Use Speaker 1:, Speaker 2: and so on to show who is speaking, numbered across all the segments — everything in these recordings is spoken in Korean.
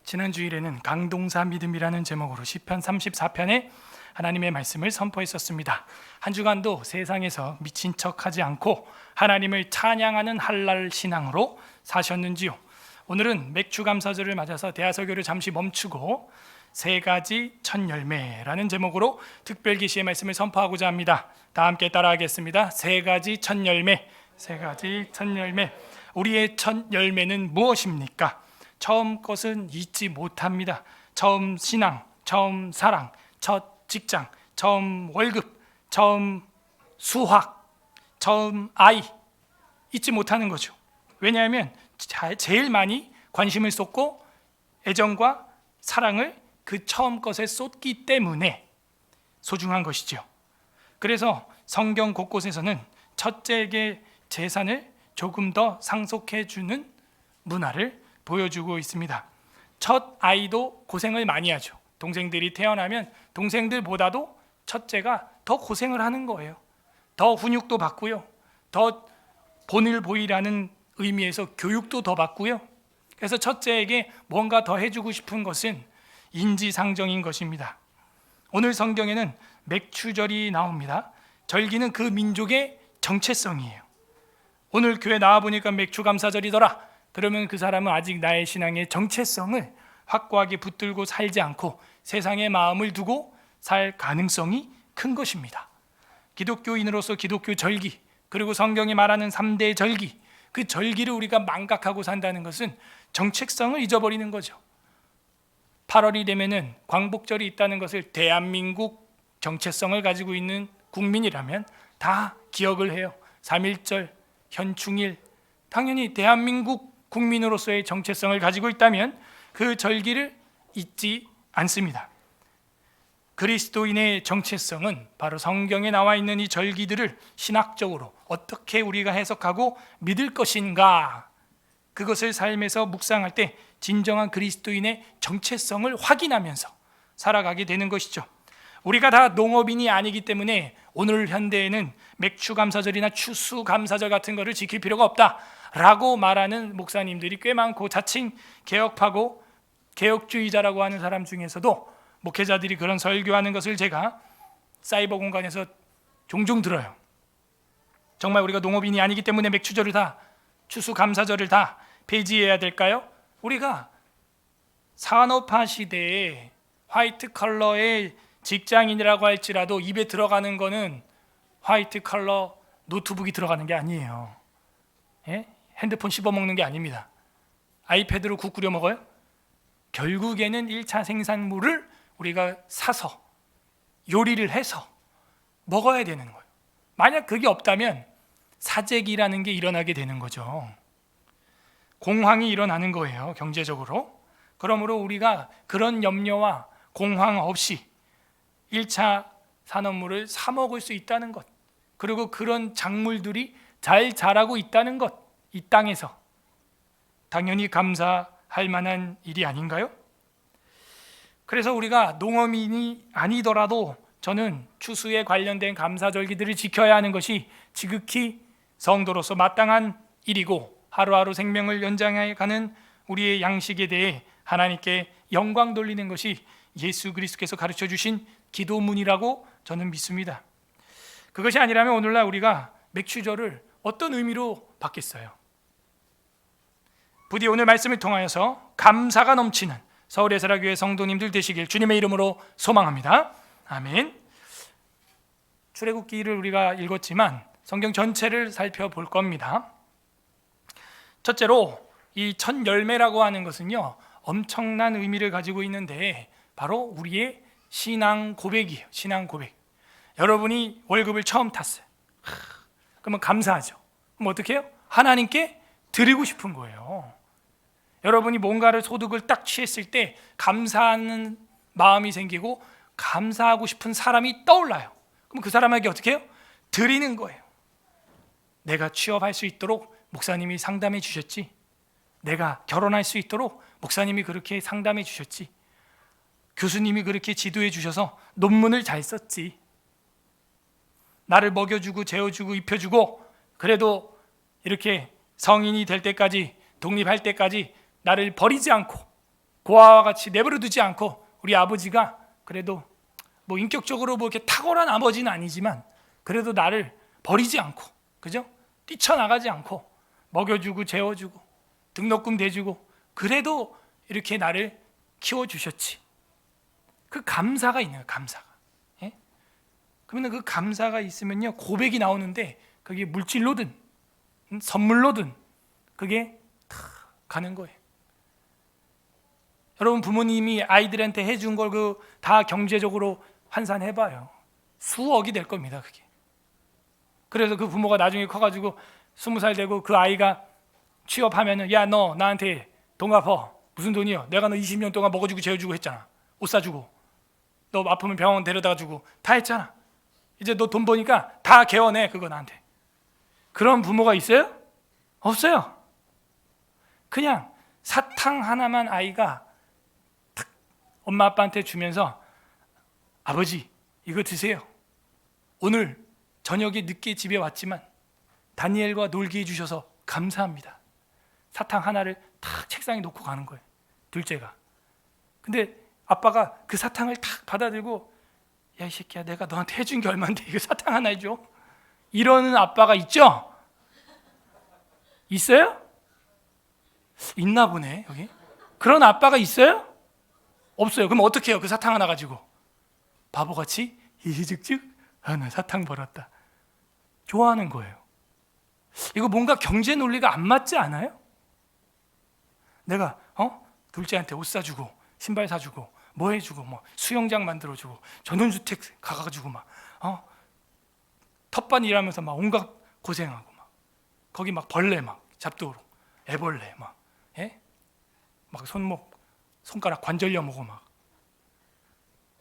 Speaker 1: 지난 주일에는 강동사 믿음이라는 제목으로 시편 34편에 하나님의 말씀을 선포했었습니다. 한 주간도 세상에서 미친 척하지 않고 하나님을 찬양하는 할랄 신앙으로 사셨는지요? 오늘은 맥주감사절을 맞아서 대하설교를 잠시 멈추고 세 가지 첫 열매라는 제목으로 특별 계시의 말씀을 선포하고자 합니다. 다 함께 따라하겠습니다. 세 가지 첫 열매, 세 가지 첫 열매. 우리의 첫 열매는 무엇입니까? 처음 것은 잊지 못합니다. 처음 신앙, 처음 사랑, 첫 직장, 처음 월급, 처음 수학, 처음 아이 잊지 못하는 거죠. 왜냐하면 제일 많이 관심을 쏟고 애정과 사랑을 그 처음 것에 쏟기 때문에 소중한 것이죠. 그래서 성경 곳곳에서는 첫째에게 재산을 조금 더 상속해 주는 문화를 보여주고 있습니다. 첫 아이도 고생을 많이 하죠. 동생들이 태어나면 동생들보다도 첫째가 더 고생을 하는 거예요. 더 훈육도 받고요. 더 본을 보이라는 의미에서 교육도 더 받고요. 그래서 첫째에게 뭔가 더 해주고 싶은 것은 인지상정인 것입니다. 오늘 성경에는 맥추절이 나옵니다. 절기는 그 민족의 정체성이에요. 오늘 교회 나와보니까 맥추감사절이더라. 그러면 그 사람은 아직 나의 신앙의 정체성을 확고하게 붙들고 살지 않고 세상에 마음을 두고 살 가능성이 큰 것입니다. 기독교인으로서 기독교 절기, 그리고 성경이 말하는 3대 절기, 그 절기를 우리가 망각하고 산다는 것은 정체성을 잊어버리는 거죠. 8월이 되면은 광복절이 있다는 것을 대한민국 정체성을 가지고 있는 국민이라면 다 기억을 해요. 3.1절, 현충일, 당연히 대한민국 국민으로서의 정체성을 가지고 있다면 그 절기를 잊지 않습니다. 그리스도인의 정체성은 바로 성경에 나와 있는 이 절기들을 신학적으로 어떻게 우리가 해석하고 믿을 것인가, 그것을 삶에서 묵상할 때 진정한 그리스도인의 정체성을 확인하면서 살아가게 되는 것이죠. 우리가 다 농업인이 아니기 때문에 오늘 현대에는 맥추감사절이나 추수감사절 같은 것을 지킬 필요가 없다라고 말하는 목사님들이 꽤 많고, 자칭 개혁파고 개혁주의자라고 하는 사람 중에서도 목회자들이 그런 설교하는 것을 제가 사이버 공간에서 종종 들어요. 정말 우리가 농업인이 아니기 때문에 맥추절을 다, 추수감사절을 다 폐지해야 될까요? 우리가 산업화 시대에 화이트 컬러의 직장인이라고 할지라도 입에 들어가는 거는 화이트 컬러 노트북이 들어가는 게 아니에요. 예? 핸드폰 씹어먹는 게 아닙니다. 아이패드로 국 끓여 먹어요? 결국에는 1차 생산물을 우리가 사서 요리를 해서 먹어야 되는 거예요. 만약 그게 없다면 사재기라는 게 일어나게 되는 거죠. 공황이 일어나는 거예요, 경제적으로. 그러므로 우리가 그런 염려와 공황 없이 1차 산업물을 사 먹을 수 있다는 것, 그리고 그런 작물들이 잘 자라고 있다는 것, 이 땅에서 당연히 감사할 만한 일이 아닌가요? 그래서 우리가 농업인이 아니더라도 저는 추수에 관련된 감사절기들을 지켜야 하는 것이 지극히 성도로서 마땅한 일이고, 하루하루 생명을 연장해 가는 우리의 양식에 대해 하나님께 영광 돌리는 것이 예수 그리스도께서 가르쳐 주신 기도문이라고 저는 믿습니다. 그것이 아니라면 오늘날 우리가 맥추절을 어떤 의미로 받겠어요? 부디 오늘 말씀을 통하여서 감사가 넘치는 서울예사라교회 성도님들 되시길 주님의 이름으로 소망합니다. 아멘. 출애굽기를 우리가 읽었지만 성경 전체를 살펴볼 겁니다. 첫째로 이 첫 열매라고 하는 것은요, 엄청난 의미를 가지고 있는데 바로 우리의 신앙 고백이에요. 신앙 고백. 여러분이 월급을 처음 탔어요. 그러면 감사하죠. 그럼 어떻게 해요? 하나님께 드리고 싶은 거예요. 여러분이 뭔가를 소득을 딱 취했을 때 감사하는 마음이 생기고 감사하고 싶은 사람이 떠올라요. 그럼 그 사람에게 어떻게 해요? 드리는 거예요. 내가 취업할 수 있도록 목사님이 상담해 주셨지. 내가 결혼할 수 있도록 목사님이 그렇게 상담해 주셨지. 교수님이 그렇게 지도해 주셔서 논문을 잘 썼지. 나를 먹여주고 재워주고 입혀주고, 그래도 이렇게 성인이 될 때까지, 독립할 때까지 나를 버리지 않고 고아와 같이 내버려 두지 않고 우리 아버지가 그래도 뭐 인격적으로 뭐 이렇게 탁월한 아버지는 아니지만 그래도 나를 버리지 않고, 그죠? 뛰쳐나가지 않고 먹여주고 재워주고 등록금 대주고 그래도 이렇게 나를 키워주셨지. 그 감사가 있는 거예요. 감사가. 예? 그러면 그 감사가 있으면요 고백이 나오는데 그게 물질로든 선물로든 그게 다 가는 거예요. 여러분 부모님이 아이들한테 해준 걸 그 다 경제적으로 환산해봐요. 수억이 될 겁니다. 그게. 그래서 그 부모가 나중에 커가지고 20살 되고 그 아이가 취업하면은 야 너 나한테 돈 갚아. 무슨 돈이요? 내가 너 20년 동안 먹어주고 재워주고 했잖아. 옷 사주고 너 아프면 병원 데려다 주고 다 했잖아. 이제 너 돈 버니까 다 개원해 그거 나한테. 그런 부모가 있어요? 없어요. 그냥 사탕 하나만 아이가 탁 엄마 아빠한테 주면서 아버지 이거 드세요. 오늘 저녁에 늦게 집에 왔지만 다니엘과 놀게 해주셔서 감사합니다. 사탕 하나를 탁 책상에 놓고 가는 거예요. 둘째가. 근데 아빠가 그 사탕을 탁 받아들고 야 이 새끼야 내가 너한테 해준 게 얼만데 이거 사탕 하나 해줘? 이러는 아빠가 있죠? 있어요? 있나 보네 여기. 그런 아빠가 있어요? 없어요. 그럼 어떻게 해요? 그 사탕 하나 가지고 바보같이 이직직 나 사탕 벌었다. 좋아하는 거예요. 이거 뭔가 경제 논리가 안 맞지 않아요? 내가 둘째한테 옷 사주고 신발 사주고 뭐 해주고 뭐 수영장 만들어주고 전원주택 가가지고 막 텃밭 일하면서 막 온갖 고생하고 막 거기 막 벌레 막 잡도록 애벌레 막 예? 막 손목 손가락 관절염 오고 막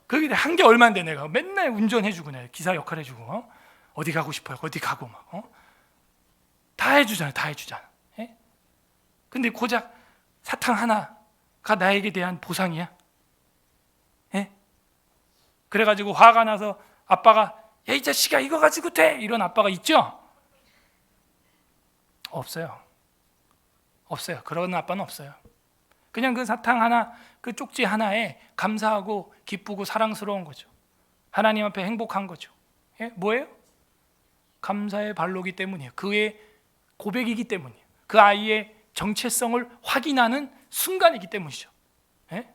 Speaker 1: 그게 한 게 얼마인데 내가 맨날 운전해주고 내가 기사 역할 해주고 어디 가고 싶어요 어디 가고 막 다 해주잖아 다 해주잖아. 예? 근데 고작 사탕 하나가 나에게 대한 보상이야? 예? 그래가지고 화가 나서 아빠가 야 이 자식아 이거 가지고 돼 이런 아빠가 있죠? 없어요. 없어요. 그런 아빠는 없어요. 그냥 그 사탕 하나 그 쪽지 하나에 감사하고 기쁘고 사랑스러운 거죠. 하나님 앞에 행복한 거죠. 예? 뭐예요? 감사의 발로기 때문이에요. 그의 고백이기 때문이에요. 그 아이의 정체성을 확인하는 순간이기 때문이죠. 예?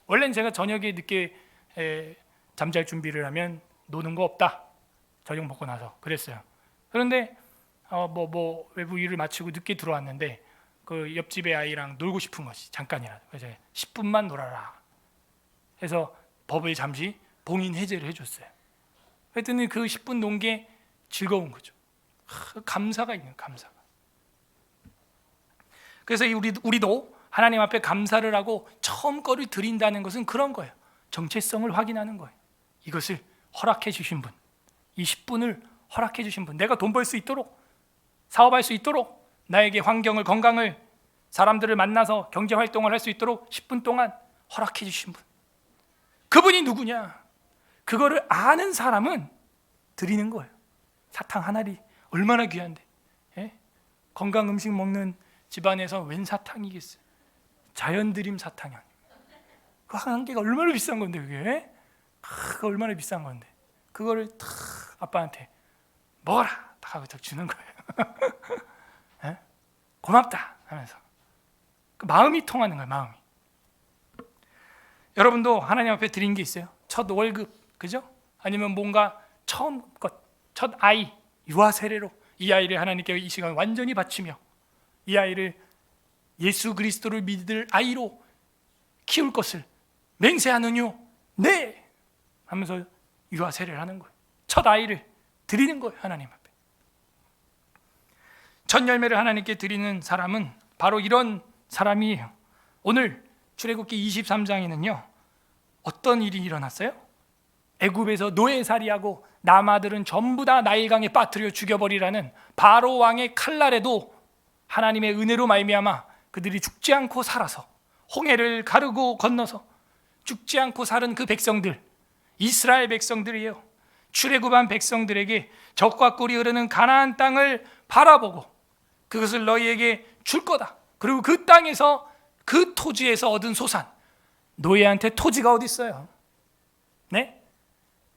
Speaker 1: 원래는 제가 저녁에 늦게 잠잘 준비를 하면 노는 거 없다. 저녁 먹고 나서 그랬어요. 그런데 외부 일을 마치고 늦게 들어왔는데 그 옆집의 아이랑 놀고 싶은 것이 잠깐이라도 그래서 10분만 놀아라 해서 법을 잠시 봉인 해제를 해줬어요. 그랬더니 그 10분 논 게 즐거운 거죠. 감사가 있는 감사가. 그래서 우리도 하나님 앞에 감사를 하고 처음 거를 드린다는 것은 그런 거예요. 정체성을 확인하는 거예요. 이것을 허락해 주신 분, 이 10분을 허락해 주신 분, 내가 돈 벌 수 있도록 사업할 수 있도록 나에게 환경을 건강을 사람들을 만나서 경제 활동을 할 수 있도록 10분 동안 허락해 주신 분, 그분이 누구냐? 그거를 아는 사람은 드리는 거예요. 사탕 하나리 얼마나 귀한데. 예? 건강 음식 먹는 집안에서 웬 사탕이겠어요? 자연 드림 사탕이 아니에요. 그 한 개가 얼마나 비싼 건데 그게? 그거 얼마나 비싼 건데 그거를 탁 아빠한테 먹어라 딱 하고 딱 주는 거예요. 예? 고맙다 하면서 그 마음이 통하는 거예요. 마음이. 여러분도 하나님 앞에 드린 게 있어요? 첫 월급, 그죠? 아니면 뭔가 처음 것, 첫 아이, 유아 세례로 이 아이를 하나님께 이 시간 완전히 바치며 이 아이를 예수 그리스도를 믿을 아이로 키울 것을 맹세하느뇨? 네! 하면서 유아 세례를 하는 거예요. 첫 아이를 드리는 거예요. 하나님 앞에. 첫 열매를 하나님께 드리는 사람은 바로 이런 사람이에요. 오늘 출애굽기 23장에는요 어떤 일이 일어났어요? 애굽에서 노예살이하고 남아들은 전부 다 나일강에 빠뜨려 죽여버리라는 바로 왕의 칼날에도 하나님의 은혜로 말미암아 그들이 죽지 않고 살아서 홍해를 가르고 건너서 죽지 않고 살은 그 백성들, 이스라엘 백성들이에요. 출애굽한 백성들에게 적과 꿀이 흐르는 가나안 땅을 바라보고 그것을 너희에게 줄 거다. 그리고 그 땅에서 그 토지에서 얻은 소산, 노예한테 토지가 어디 있어요? 네?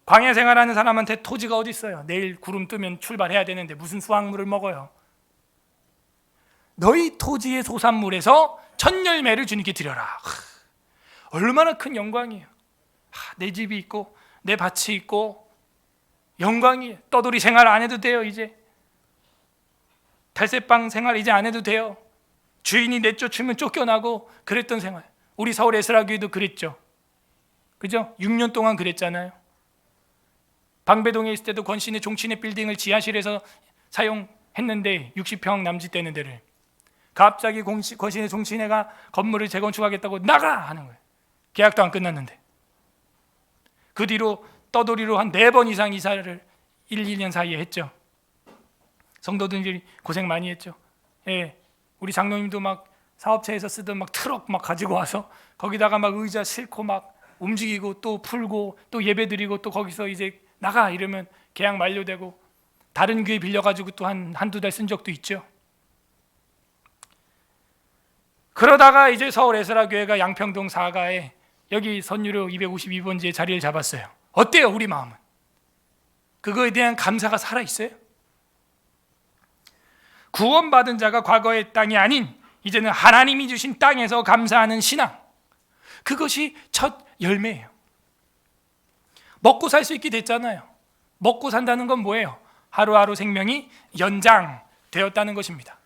Speaker 1: 광야 생활하는 사람한테 토지가 어디 있어요? 내일 구름 뜨면 출발해야 되는데 무슨 수확물을 먹어요? 너희 토지의 소산물에서 첫 열매를 주님께 드려라. 얼마나 큰 영광이에요. 내 집이 있고 내 밭이 있고 영광이에요. 떠돌이 생활 안 해도 돼요. 이제 달새방 생활 이제 안 해도 돼요. 주인이 내쫓으면 쫓겨나고 그랬던 생활. 우리 서울 에스라교회도 그랬죠. 그죠? 6년 동안 그랬잖아요. 방배동에 있을 때도 권신의 종친의 빌딩을 지하실에서 사용했는데 60평 남짓되는 데를 갑자기 권신의 종친회가 건물을 재건축하겠다고 나가 하는 거예요. 계약도 안 끝났는데. 그 뒤로 떠돌이로 한 4번 이상 이사를 1-2년 사이에 했죠. 성도들이 고생 많이 했죠. 예, 우리 장로님도 막 사업체에서 쓰던 막 트럭 막 가지고 와서 거기다가 막 의자 싣고 막 움직이고 또 풀고 또 예배 드리고 또 거기서 이제 나가 이러면 계약 만료되고 다른 교회 빌려가지고 또 한두 달 쓴 적도 있죠. 그러다가 이제 서울 에스라교회가 양평동 4가에 여기 선유로 252번지에 자리를 잡았어요. 어때요 우리 마음은? 그거에 대한 감사가 살아있어요? 구원받은 자가 과거의 땅이 아닌 이제는 하나님이 주신 땅에서 감사하는 신앙, 그것이 첫 열매예요. 먹고 살 수 있게 됐잖아요. 먹고 산다는 건 뭐예요? 하루하루 생명이 연장되었다는 것입니다.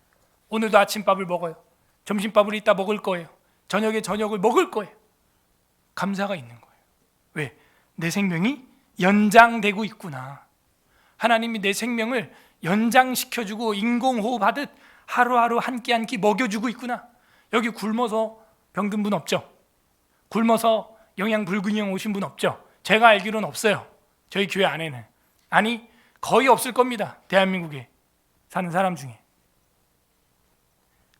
Speaker 1: 오늘도 아침밥을 먹어요. 점심밥을 이따 먹을 거예요. 저녁에 저녁을 먹을 거예요. 감사가 있는 거예요. 왜? 내 생명이 연장되고 있구나. 하나님이 내 생명을 연장시켜주고 인공호흡하듯 하루하루 한 끼 한 끼 먹여주고 있구나. 여기 굶어서 병든 분 없죠? 굶어서 영양불균형 오신 분 없죠? 제가 알기로는 없어요. 저희 교회 안에는. 아니 거의 없을 겁니다. 대한민국에 사는 사람 중에.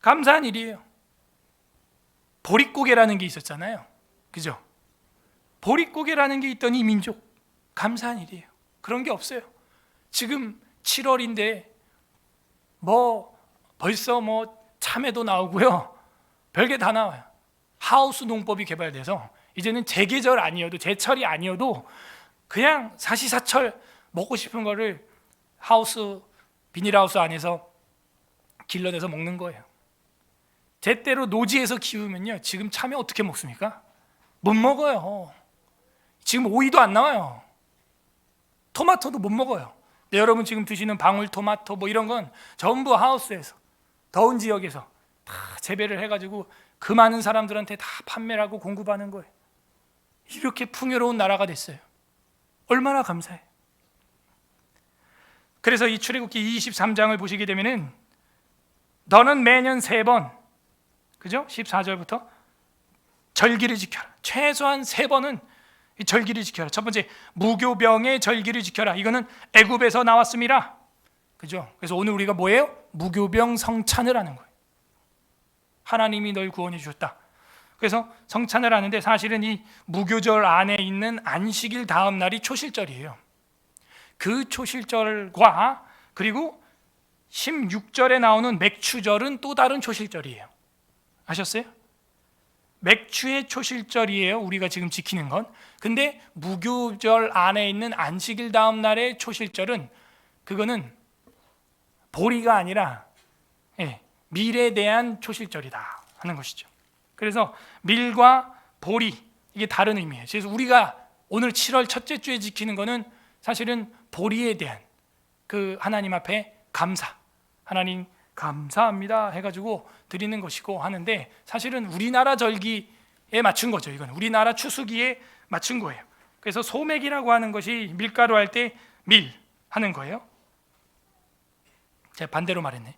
Speaker 1: 감사한 일이에요. 보릿고개라는 게 있었잖아요. 그죠? 보릿고개라는 게 있던 이 민족, 감사한 일이에요. 그런 게 없어요. 지금 7월인데 벌써 참외도 나오고요. 별게 다 나와요. 하우스 농법이 개발돼서 이제는 제 계절 아니어도 제철이 아니어도 그냥 사시사철 먹고 싶은 거를 비닐하우스 안에서 길러내서 먹는 거예요. 제때로 노지에서 키우면요, 지금 참외 어떻게 먹습니까? 못 먹어요. 지금 오이도 안 나와요. 토마토도 못 먹어요. 근데 여러분 지금 드시는 방울토마토 이런 건 전부 하우스에서 더운 지역에서 다 재배를 해가지고 그 많은 사람들한테 다 판매를 하고 공급하는 거예요. 이렇게 풍요로운 나라가 됐어요. 얼마나 감사해. 그래서 이 출애굽기 23장을 보시게 되면은 너는 매년 3번, 그죠? 14절부터 절기를 지켜라. 최소한 3번은 이 절기를 지켜라. 첫 번째, 무교병의 절기를 지켜라. 이거는 애굽에서 나왔습니다. 그죠? 그래서 오늘 우리가 뭐예요? 무교병 성찬을 하는 거예요. 하나님이 널 구원해 주셨다. 그래서 성찬을 하는데 사실은 이 무교절 안에 있는 안식일 다음 날이 초실절이에요. 그 초실절과 그리고 16절에 나오는 맥추절은 또 다른 초실절이에요. 아셨어요? 맥추의 초실절이에요. 우리가 지금 지키는 건. 근데 무교절 안에 있는 안식일 다음 날의 초실절은 그거는 보리가 아니라 밀에 대한 초실절이다 하는 것이죠. 그래서 밀과 보리, 이게 다른 의미예요. 그래서 우리가 오늘 7월 첫째 주에 지키는 거는 사실은 보리에 대한 그 하나님 앞에 감사, 하나님 감사합니다 해가지고 드리는 것이고 하는데, 사실은 우리나라 절기에 맞춘 거죠. 이건 우리나라 추수기에 맞춘 거예요. 그래서 소맥이라고 하는 것이 밀가루 할 때 밀 하는 거예요. 제가 반대로 말했네.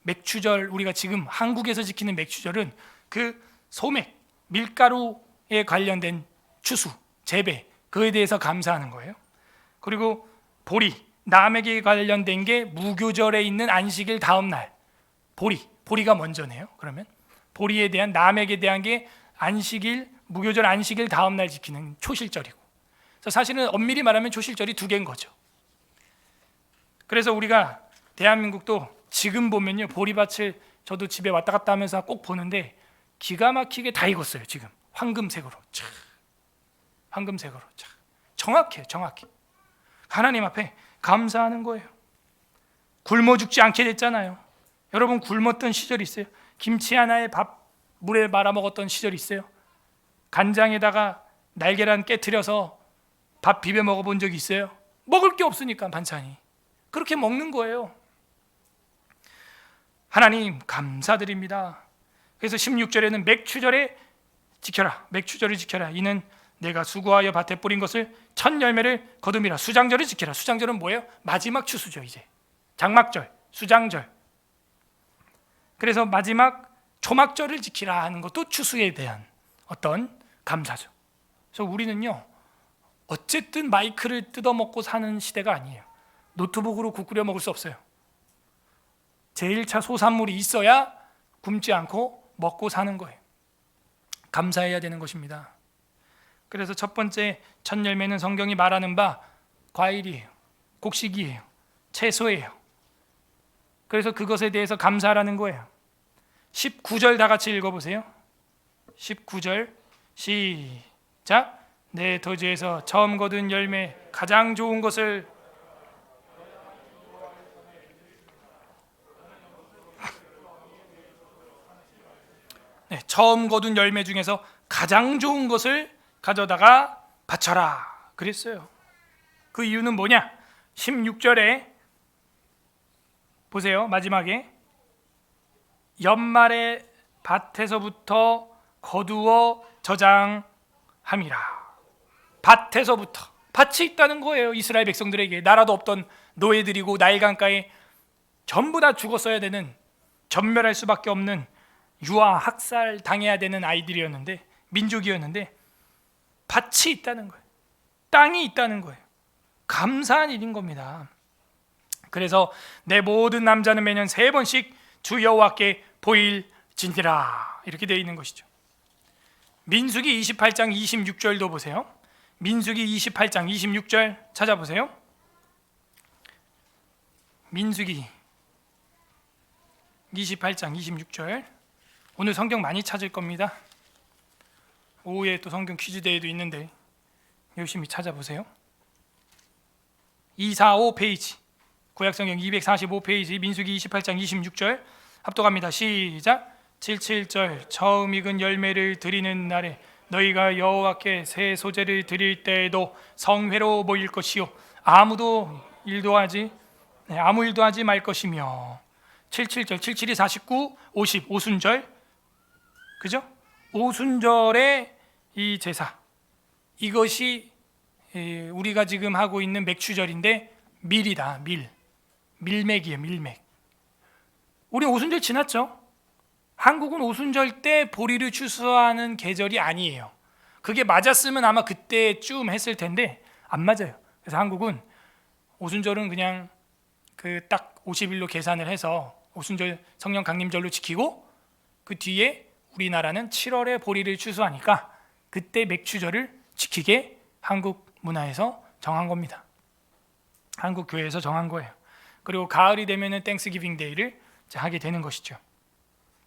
Speaker 1: 맥추절, 우리가 지금 한국에서 지키는 맥추절은 그 소맥, 밀가루에 관련된 추수, 재배, 그에 대해서 감사하는 거예요. 그리고 보리, 남에게 관련된 게 무교절에 있는 안식일 다음 날, 보리가 먼저네요. 그러면 보리에 대한, 남에게 대한 게 안식일, 무교절 안식일 다음 날 지키는 초실절이고, 그래서 사실은 엄밀히 말하면 초실절이 2개인 거죠. 그래서 우리가 대한민국도 지금 보면요, 보리밭을 저도 집에 왔다 갔다 하면서 꼭 보는데 기가 막히게 다 익었어요. 지금 황금색으로 차, 황금색으로 차. 정확해요. 정확해. 하나님 앞에 감사하는 거예요. 굶어 죽지 않게 됐잖아요. 여러분 굶었던 시절이 있어요? 김치 하나에 밥 물에 말아 먹었던 시절이 있어요? 간장에다가 날계란 깨트려서 밥 비벼 먹어본 적이 있어요? 먹을 게 없으니까 반찬이 그렇게 먹는 거예요. 하나님 감사드립니다. 그래서 16절에는 맥추절에 지켜라, 맥추절을 지켜라. 이는 내가 수고하여 밭에 뿌린 것을 첫 열매를 거둠이라. 수장절을 지켜라. 수장절은 뭐예요? 마지막 추수죠. 이제 장막절, 수장절. 그래서 마지막 초막절을 지키라 하는 것도 추수에 대한 어떤 감사죠. 그래서 우리는요, 어쨌든 마이크를 뜯어먹고 사는 시대가 아니에요. 노트북으로 국 끓여 먹을 수 없어요. 제1차 소산물이 있어야 굶지 않고 먹고 사는 거예요. 감사해야 되는 것입니다. 그래서 첫 번째 첫 열매는 성경이 말하는 바 과일이에요. 곡식이에요. 채소예요. 그래서 그것에 대해서 감사하라는 거예요. 19절 다 같이 읽어보세요. 19절 시작. 내 토지에서 처음 거둔 열매 가장 좋은 것을 처음 거둔 열매 중에서 가장 좋은 것을 가져다가 바쳐라 그랬어요. 그 이유는 뭐냐? 16절에 보세요. 마지막에 연말에 밭에서부터 거두어 저장함이라. 밭에서부터, 밭이 있다는 거예요. 이스라엘 백성들에게 나라도 없던 노예들이고 나일 강가에 전부 다 죽었어야 되는, 전멸할 수밖에 없는 유아 학살 당해야 되는 아이들이었는데, 민족이었는데 밭이 있다는 거예요. 땅이 있다는 거예요. 감사한 일인 겁니다. 그래서 내 모든 남자는 매년 3번씩 주 여호와께 보일지니라 이렇게 되어 있는 것이죠. 민수기 28장 26절도 보세요. 민수기 28장 26절 찾아보세요. 민수기 28장 26절. 오늘 성경 많이 찾을 겁니다. 오후에 또 성경 퀴즈 대회도 있는데 열심히 찾아보세요. 245페이지, 구약성경 245페이지, 민수기 28장 26절 합독합니다. 시작. 77절 처음 익은 열매를 드리는 날에 너희가 여호와께 새 소재를 드릴 때에도 성회로 모일 것이요 아무 일도 하지 말 것이며. 77절 77이 49, 50 오순절, 그죠? 오순절의 이 제사, 이것이 우리가 지금 하고 있는 맥추절인데 밀이다. 밀맥이에요. 밀맥. 우리 오순절 지났죠? 한국은 오순절 때 보리를 추수하는 계절이 아니에요. 그게 맞았으면 아마 그때쯤 했을 텐데 안 맞아요. 그래서 한국은 오순절은 그냥 그 딱 50일로 계산을 해서 오순절 성령 강림절로 지키고, 그 뒤에 우리나라는 7월에 보리를 추수하니까 그때 맥추절을 지키게 한국 문화에서 정한 겁니다. 한국 교회에서 정한 거예요. 그리고 가을이 되면은 땡스기빙 데이를 하게 되는 것이죠.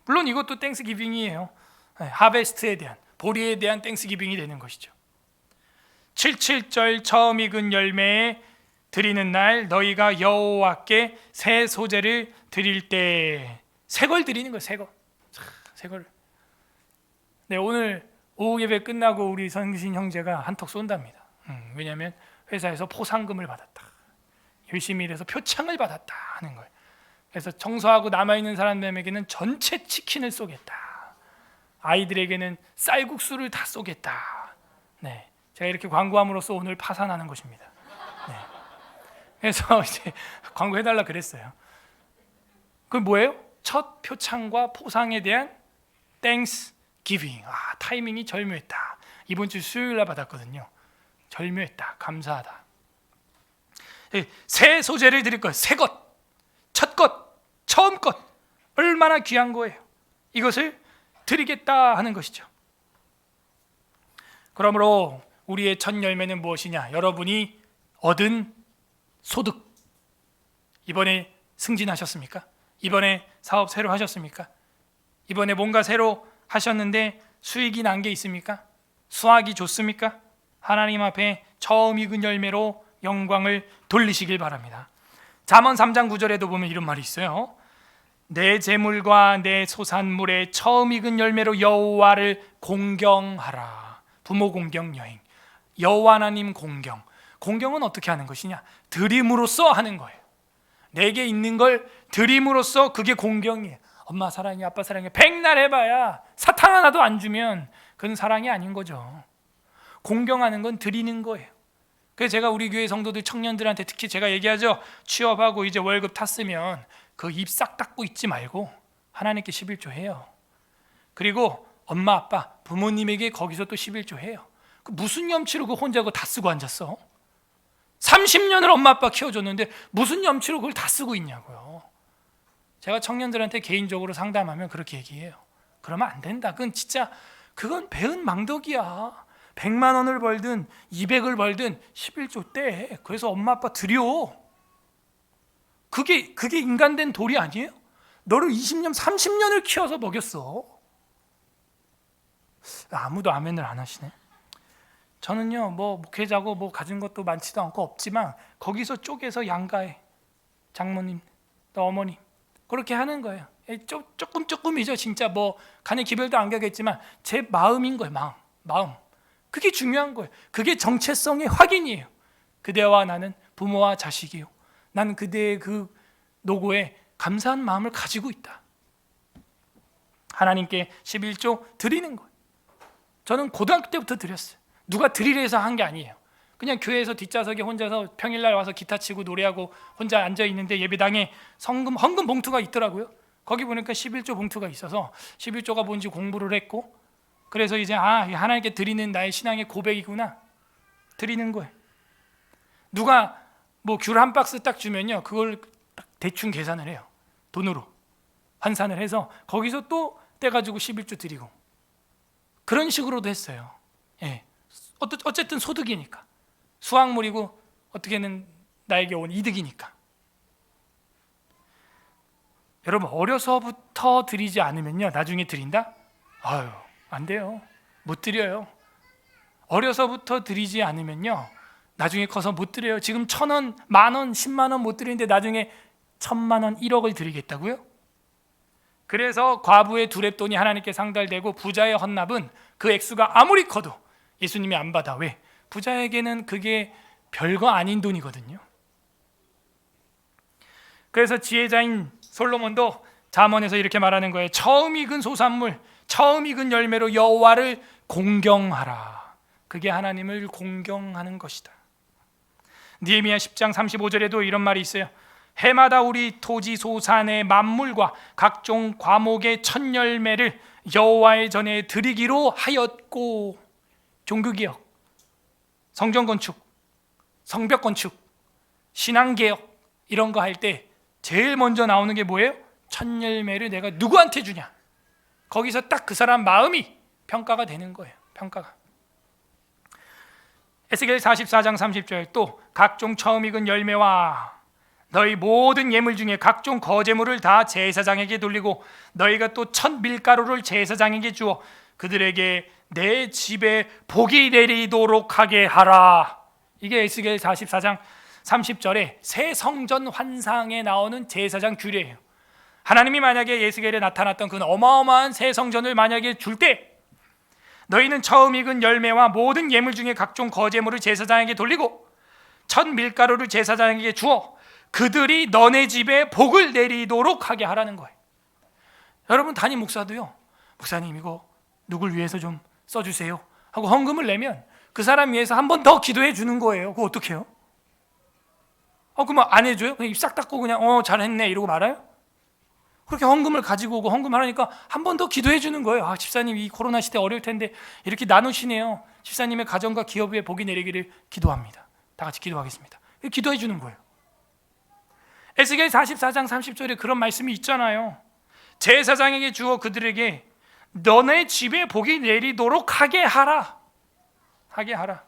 Speaker 1: 물론 이것도 땡스기빙이에요. 하베스트에 대한, 보리에 대한 땡스기빙이 되는 것이죠. 77절 처음 익은 열매에 드리는 날 너희가 여호와께 새 소재를 드릴 때, 새걸 드리는 거예요. 새걸. 네, 오늘 오후 예배 끝나고 우리 성신 형제가 한턱 쏜답니다. 왜냐하면 회사에서 포상금을 받았다, 열심히 일해서 표창을 받았다 하는 거예요. 그래서 청소하고 남아있는 사람들에게는 전체 치킨을 쏘겠다, 아이들에게는 쌀국수를 다 쏘겠다. 네, 제가 이렇게 광고함으로써 오늘 파산하는 것입니다. 네. 그래서 이제 광고해달라 그랬어요. 그 뭐예요? 첫 표창과 포상에 대한 땡스 기빙. 타이밍이 절묘했다. 이번 주 수요일날 받았거든요. 절묘했다. 감사하다. 새 소재를 드릴 것, 새 것, 첫 것, 처음 것, 얼마나 귀한 거예요. 이것을 드리겠다 하는 것이죠. 그러므로 우리의 첫 열매는 무엇이냐? 여러분이 얻은 소득. 이번에 승진하셨습니까? 이번에 사업 새로 하셨습니까? 이번에 뭔가 새로 하셨는데 수익이 난 게 있습니까? 수확이 좋습니까? 하나님 앞에 처음 익은 열매로 영광을 돌리시길 바랍니다. 잠언 3장 9절에도 보면 이런 말이 있어요. 내 재물과 내 소산물의 처음 익은 열매로 여호와를 공경하라. 부모 공경 여행, 여호와 하나님 공경. 공경은 어떻게 하는 것이냐? 드림으로써 하는 거예요. 내게 있는 걸 드림으로써 그게 공경이에요. 엄마 사랑해, 아빠 사랑해 백날 해봐야 사탕 하나도 안 주면 그건 사랑이 아닌 거죠. 공경하는 건 드리는 거예요. 그래서 제가 우리 교회 성도들 청년들한테 특히 제가 얘기하죠. 취업하고 이제 월급 탔으면 그 입 싹 닫고 있지 말고 하나님께 11조 해요. 그리고 엄마 아빠 부모님에게 거기서 또 11조 해요. 그 무슨 염치로 그 혼자 그거 다 쓰고 앉았어? 30년을 엄마 아빠 키워줬는데 무슨 염치로 그걸 다 쓰고 있냐고요. 제가 청년들한테 개인적으로 상담하면 그렇게 얘기해요. 그러면 안 된다. 그건 배은 망덕이야. 100만 원을 벌든 200을 벌든 11조 떼. 그래서 엄마 아빠 드려. 그게 인간된 도리 아니에요? 너를 20년 30년을 키워서 먹였어. 아무도 아멘을 안 하시네. 저는요 뭐 목회자고 뭐 가진 것도 많지도 않고 없지만 거기서 쪼개서 양가해. 장모님 또 어머님 그렇게 하는 거예요. 조금이죠. 진짜 뭐 간에 기별도 안 가겠지만 제 마음인 거예요. 마음. 그게 중요한 거예요. 그게 정체성의 확인이에요. 그대와 나는 부모와 자식이요. 난 그대의 그 노고에 감사한 마음을 가지고 있다. 하나님께 11조 드리는 거예요. 저는 고등학교 때부터 드렸어요. 누가 드리려 해서 한 게 아니에요. 그냥 교회에서 뒷좌석에 혼자서 평일날 와서 기타 치고 노래하고 혼자 앉아 있는데 예배당에 헌금 봉투가 있더라고요. 거기 보니까 11조 봉투가 있어서 11조가 뭔지 공부를 했고, 그래서 이제 하나님께 드리는 나의 신앙의 고백이구나. 드리는 거예요. 누가 뭐 귤 한 박스 딱 주면요, 그걸 대충 계산을 해요. 돈으로 환산을 해서 거기서 또 떼가지고 11조 드리고, 그런 식으로도 했어요. 예. 어쨌든 소득이니까, 수확물이고 어떻게는 나에게 온 이득이니까. 여러분, 어려서부터 드리지 않으면요, 나중에 드린다? 안 돼요. 못 드려요. 어려서부터 드리지 않으면요, 나중에 커서 못 드려요. 지금 1,000원, 10,000원, 10만 원 못 드리는데 나중에 1,000만 원, 1억을 드리겠다고요? 그래서 과부의 두랩돈이 하나님께 상달되고 부자의 헌납은 그 액수가 아무리 커도 예수님이 안 받아. 왜? 부자에게는 그게 별거 아닌 돈이거든요. 그래서 지혜자인 솔로몬도 잠언에서 이렇게 말하는 거예요. 처음 익은 소산물, 처음 익은 열매로 여호와를 공경하라. 그게 하나님을 공경하는 것이다. 느헤미야 10장 35절에도 이런 말이 있어요. 해마다 우리 토지 소산의 만물과 각종 과목의 첫 열매를 여호와의 전에 드리기로 하였고. 종교개혁, 성전건축, 성벽건축, 신앙개혁 이런 거 할 때 제일 먼저 나오는 게 뭐예요? 첫 열매를 내가 누구한테 주냐. 거기서 딱 그 사람 마음이 평가가 되는 거예요. 평가가. 에스겔 44장 30절 또 각종 처음 익은 열매와 너희 모든 예물 중에 각종 거제물을 다 제사장에게 돌리고 너희가 또 첫 밀가루를 제사장에게 주어 그들에게 내 집에 복이 내리도록 하게 하라. 이게 에스겔 44장 30절에 새 성전 환상에 나오는 제사장 규례예요. 하나님이 만약에 에스겔에 나타났던 그 어마어마한 새 성전을 만약에 줄 때 너희는 처음 익은 열매와 모든 예물 중에 각종 거제물을 제사장에게 돌리고 첫 밀가루를 제사장에게 주어 그들이 너네 집에 복을 내리도록 하게 하라는 거예요. 여러분, 담임 목사도요, 목사님 이거 누굴 위해서 좀 써주세요 하고 헌금을 내면 그 사람 위해서 한 번 더 기도해 주는 거예요. 그거 어떻게 해요? 그러면 안 해줘요? 그냥 입 싹 닫고 그냥 잘했네 이러고 말아요? 그렇게 헌금을 가지고 오고 헌금하니까 한 번 더 기도해 주는 거예요. 집사님 이 코로나 시대 어려울 텐데 이렇게 나누시네요. 집사님의 가정과 기업 위에 복이 내리기를 기도합니다. 다 같이 기도하겠습니다. 기도해 주는 거예요. 에스겔 44장 30절에 그런 말씀이 있잖아요. 제사장에게 주어 그들에게 너네 집에 복이 내리도록 하게 하라. 하게 하라.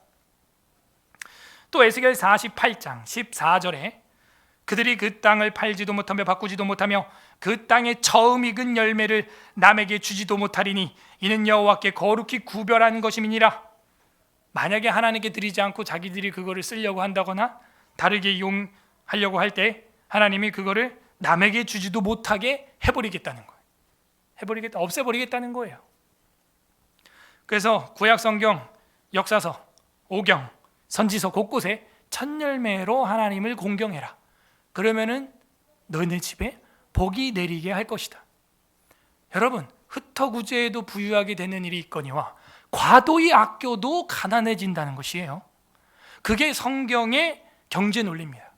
Speaker 1: 또 에스겔 48장 14절에 그들이 그 땅을 팔지도 못하며 바꾸지도 못하며 그 땅에 처음 익은 열매를 남에게 주지도 못하리니 이는 여호와께 거룩히 구별한 것임이니라. 만약에 하나님께 드리지 않고 자기들이 그거를 쓰려고 한다거나 다르게 이용하려고 할 때 하나님이 그거를 남에게 주지도 못하게 해버리겠다는 거예요. 없애버리겠다는 거예요. 그래서 구약성경, 역사서, 오경, 선지서 곳곳에 첫 열매로 하나님을 공경해라. 그러면은 너네 집에 복이 내리게 할 것이다. 여러분, 흩어구제에도 부유하게 되는 일이 있거니와 과도히 아껴도 가난해진다는 것이에요. 그게 성경의 경제 논리입니다.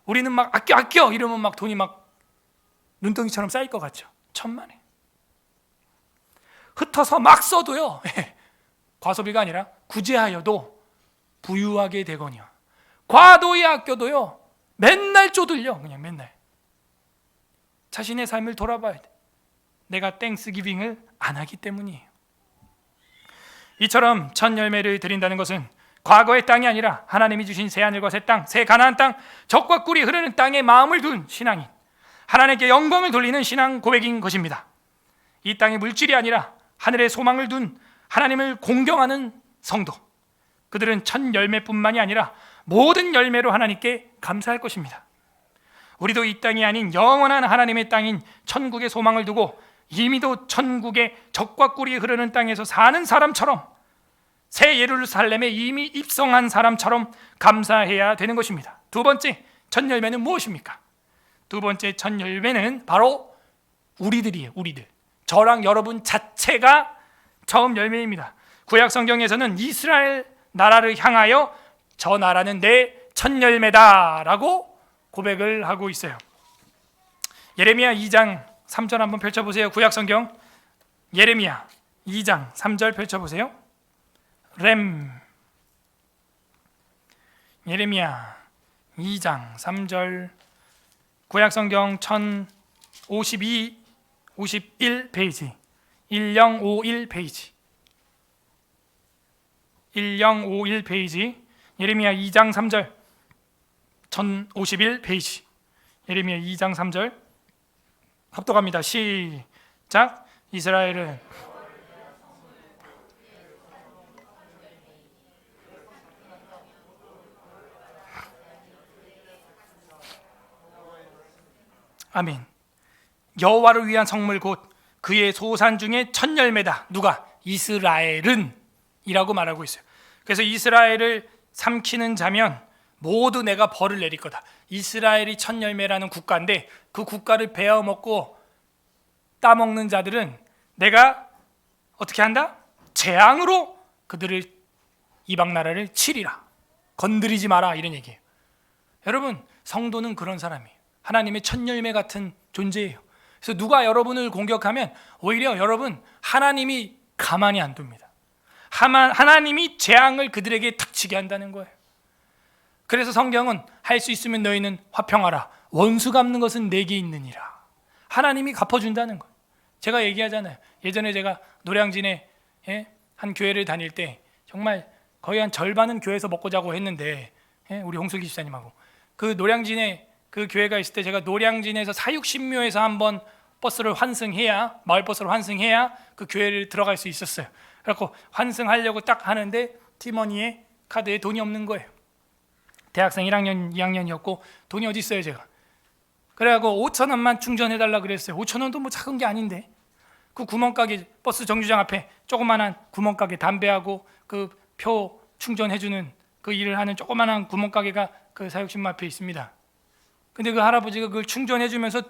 Speaker 1: 우리는 막 아껴 이러면 막 돈이 막 눈덩이처럼 쌓일 것 같죠. 천만에. 흩어서 막 써도요, 과소비가 아니라 구제하여도 부유하게 되거니와 과도히 아껴도요 맨날 쪼들려. 그냥 맨날 자신의 삶을 돌아봐야 돼. 내가 땡스기빙을 안 하기 때문이에요. 이처럼 첫 열매를 드린다는 것은 과거의 땅이 아니라 하나님이 주신 새하늘과 새 땅, 새 가나안 땅, 젖과 꿀이 흐르는 땅에 마음을 둔 신앙인, 하나님께 영광을 돌리는 신앙 고백인 것입니다. 이 땅이 물질이 아니라 하늘에 소망을 둔 하나님을 공경하는 성도, 그들은 첫 열매뿐만이 아니라 모든 열매로 하나님께 감사할 것입니다. 우리도 이 땅이 아닌 영원한 하나님의 땅인 천국에 소망을 두고 이미도 천국의 젖과 꿀이 흐르는 땅에서 사는 사람처럼, 새 예루살렘에 이미 입성한 사람처럼 감사해야 되는 것입니다. 두 번째 첫 열매는 무엇입니까? 두 번째 첫 열매는 바로 우리들이에요. 우리들, 저랑 여러분 자체가 처음 열매입니다. 구약 성경에서는 이스라엘 나라를 향하여 저 나라는 내 첫 열매다라고 고백을 하고 있어요. 예레미야 2장 3절 한번 펼쳐보세요. 구약 성경 예레미야 2장 3절 펼쳐보세요. 예레미야 2장 3절, 구약 성경 1052, 51 페이지, 1051 페이지, 1051 페이지, 예레미야 2장 3절, 1051 페이지, 예레미야 2장 3절 합독합니다. 시작. 이스라엘은 아멘. 여호와를 위한 성물 곧 그의 소산 중에 첫 열매다. 누가? 이스라엘은 이라고 말하고 있어요. 그래서 이스라엘을 삼키는 자면 모두 내가 벌을 내릴 거다. 이스라엘이 첫 열매라는 국가인데 그 국가를 베어먹고 따먹는 자들은 내가 어떻게 한다? 재앙으로 그들을, 이방 나라를 치리라. 건드리지 마라, 이런 얘기예요. 여러분, 성도는 그런 사람이에요. 하나님의 첫 열매 같은 존재예요. 그래서 누가 여러분을 공격하면 오히려 여러분, 하나님이 가만히 안 둡니다. 하나님이 재앙을 그들에게 닥치게 한다는 거예요. 그래서 성경은 할 수 있으면 너희는 화평하라. 원수 갚는 것은 내게 있느니라. 하나님이 갚아준다는 거예요. 제가 얘기하잖아요. 예전에 제가 노량진에 한 교회를 다닐 때 정말 거의 한 절반은 교회에서 먹고 자고 했는데, 우리 홍석기 집사님하고 그 노량진에 그 교회가 있을 때 제가 노량진에서 사육신묘에서 한번 버스를 환승해야, 마을 버스를 환승해야 그 교회를 들어갈 수 있었어요. 그래서 환승하려고 딱 하는데 티머니에 카드에 돈이 없는 거예요. 대학생 1학년, 2학년이었고 돈이 어디 있어요 제가. 그래갖고 5,000원만 충전해달라 그랬어요. 5,000원도 뭐 작은 게 아닌데. 그 구멍가게, 버스 정류장 앞에 조그만한 구멍가게, 담배하고 그 표 충전해주는 그 일을 하는 조그만한 구멍가게가 그 사육신모 앞에 있습니다. 근데 그 할아버지가 그걸 충전해주면서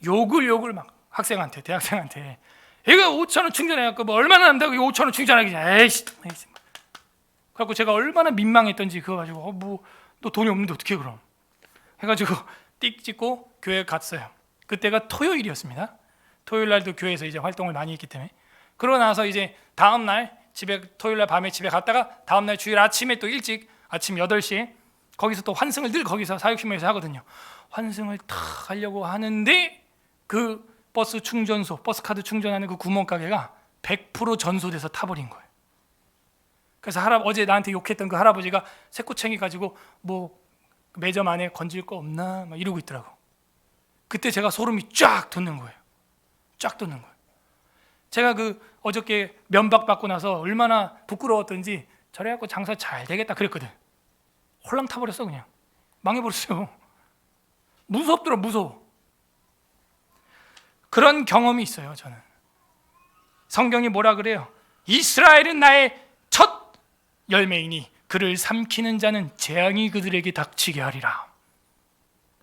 Speaker 1: 욕을 막 학생한테, 대학생한테, 이거 5,000원 충전해갖고 뭐 얼마나 난다고 이거 5,000원 충전하기, 에이씨. 그래갖고 제가 얼마나 민망했던지 그거 가지고 너 돈이 없는데 어떻게 그럼 해가지고 띡 찍고 교회 갔어요. 그때가 토요일이었습니다. 토요일 날도 교회에서 이제 활동을 많이 했기 때문에. 그러고 나서 이제 다음 날 집에, 토요일 날 밤에 집에 갔다가 다음 날 주일 아침에 또 일찍, 아침 8시에 거기서 또 환승을 늘 거기서 사육신모에서 하거든요. 환승을 탁 하려고 하는데 그 버스 충전소, 버스카드 충전하는 그 구멍가게가 100% 전소돼서 타버린 거예요. 그래서 어제 나한테 욕했던 그 할아버지가 새꼬챙이 가지고 뭐 매점 안에 건질 거 없나 막 이러고 있더라고. 그때 제가 소름이 쫙 돋는 거예요. 쫙 돋는 거예요. 제가 어저께 면박 받고 나서 얼마나 부끄러웠던지 저래갖고 장사 잘 되겠다 그랬거든. 홀랑 타버렸어. 그냥 망해버렸어요. 무섭더라. 무서워. 그런 경험이 있어요. 저는 성경이 뭐라 그래요? 이스라엘은 나의 첫 열매이니 그를 삼키는 자는 재앙이 그들에게 닥치게 하리라.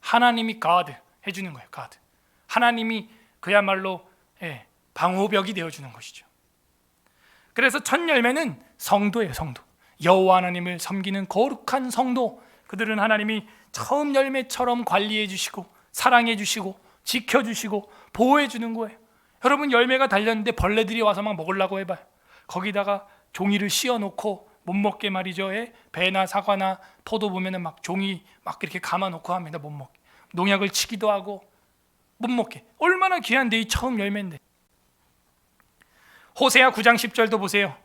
Speaker 1: 하나님이 가드 해주는 거예요. 가드. 하나님이 그야말로 방호벽이 되어주는 것이죠. 그래서 첫 열매는 성도예요. 성도. 여호와 하나님을 섬기는 거룩한 성도. 그들은 하나님이 처음 열매처럼 관리해 주시고 사랑해 주시고 지켜주시고 보호해 주는 거예요. 여러분, 열매가 달렸는데 벌레들이 와서 막 먹으려고 해봐요. 거기다가 종이를 씌워놓고 못 먹게 말이죠. 배나 사과나 포도 보면은 막 종이 막 이렇게 감아놓고 합니다. 못 먹게. 농약을 치기도 하고 못 먹게. 얼마나 귀한데 이 처음 열매인데. 호세아 9장 10절도 보세요.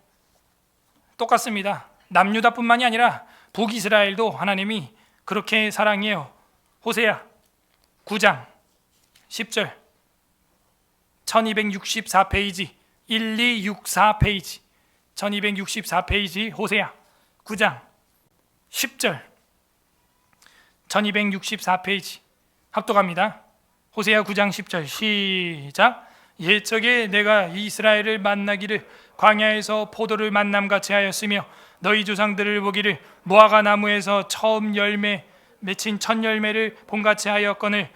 Speaker 1: 똑같습니다. 남유다뿐만이 아니라 북이스라엘도 하나님이 그렇게 사랑해요. 호세아 9장 10절 1264페이지 1264페이지 1264페이지 호세아 9장 10절 1264페이지 합독합니다. 호세아 9장 10절 시작. 옛적에 내가 이스라엘을 만나기를 광야에서 포도를 만남같이 하였으며 너희 조상들을 보기를 무화과 나무에서 처음 열매 맺힌 첫 열매를 본같이 하였거늘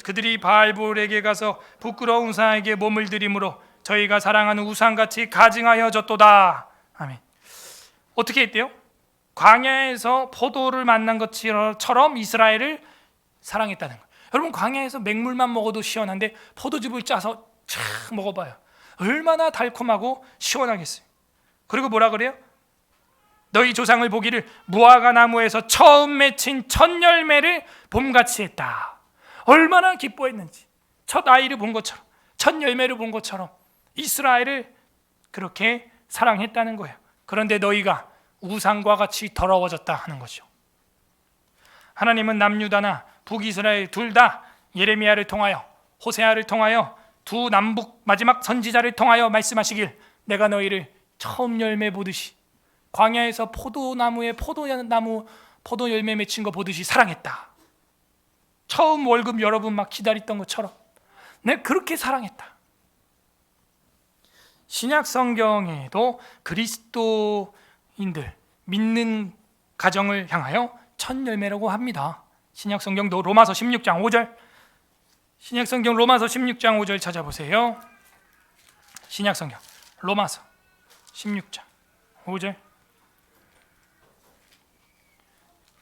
Speaker 1: 그들이 바알볼에게 가서 부끄러운 우상에게 몸을 들이므로 저희가 사랑하는 우상같이 가증하여졌도다. 아멘. 어떻게 했대요? 광야에서 포도를 만난 것처럼 이스라엘을 사랑했다는 거예요. 여러분, 광야에서 맹물만 먹어도 시원한데 포도즙을 짜서 착 먹어봐요. 얼마나 달콤하고 시원하겠어요. 그리고 뭐라 그래요? 너희 조상을 보기를 무화과 나무에서 처음 맺힌 첫 열매를 봄같이 했다. 얼마나 기뻐했는지. 첫 아이를 본 것처럼, 첫 열매를 본 것처럼 이스라엘을 그렇게 사랑했다는 거예요. 그런데 너희가 우상과 같이 더러워졌다 하는 거죠. 하나님은 남유다나 북이스라엘 둘 다 예레미야를 통하여 호세아를 통하여 두 남북 마지막 선지자를 통하여 말씀하시길 내가 너희를 처음 열매 보듯이 광야에서 포도나무에 포도 열매 맺힌 거 보듯이 사랑했다. 처음 월급 여러분 막 기다렸던 것처럼 내가 그렇게 사랑했다. 신약 성경에도 그리스도인들 믿는 가정을 향하여 첫 열매라고 합니다. 신약 성경도 로마서 16장 5절 신약 성경 로마서 16장 5절 찾아보세요. 신약 성경 로마서 16장 5절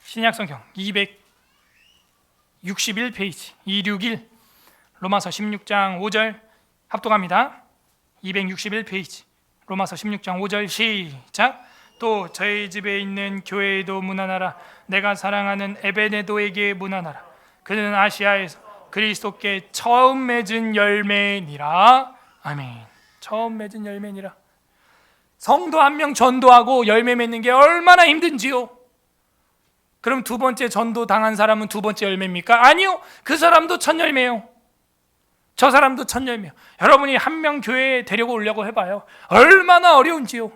Speaker 1: 신약 성경 261페이지 261 로마서 16장 5절 합독합니다. 261페이지 로마서 16장 5절 시작. 또 저희 집에 있는 교회에도 문안하라. 내가 사랑하는 에베네도에게 문안하라. 그는 아시아에서 그리스도께 처음 맺은 열매니라. 아멘. 처음 맺은 열매니라. 성도 한 명 전도하고 열매 맺는 게 얼마나 힘든지요. 그럼 두 번째 전도 당한 사람은 두 번째 열매입니까? 아니요. 그 사람도 첫 열매요. 저 사람도 첫 열매요. 여러분이 한 명 교회에 데리고 오려고 해봐요. 얼마나 어려운지요.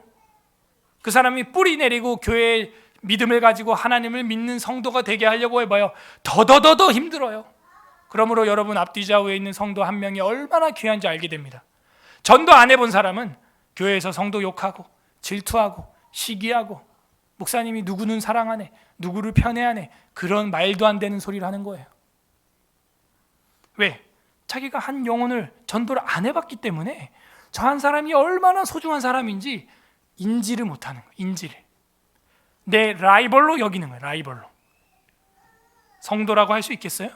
Speaker 1: 그 사람이 뿌리 내리고 교회의 믿음을 가지고 하나님을 믿는 성도가 되게 하려고 해봐요. 더더더더 힘들어요. 그러므로 여러분 앞뒤 좌우에 있는 성도 한 명이 얼마나 귀한지 알게 됩니다. 전도 안 해본 사람은 교회에서 성도 욕하고 질투하고 시기하고 목사님이 누구는 사랑하네, 누구를 편애하네, 그런 말도 안 되는 소리를 하는 거예요. 왜? 자기가 한 영혼을 전도를 안 해봤기 때문에 저 한 사람이 얼마나 소중한 사람인지 인지를 못하는 거예요. 인지를. 내 라이벌로 여기는 거예요. 라이벌로. 성도라고 할 수 있겠어요?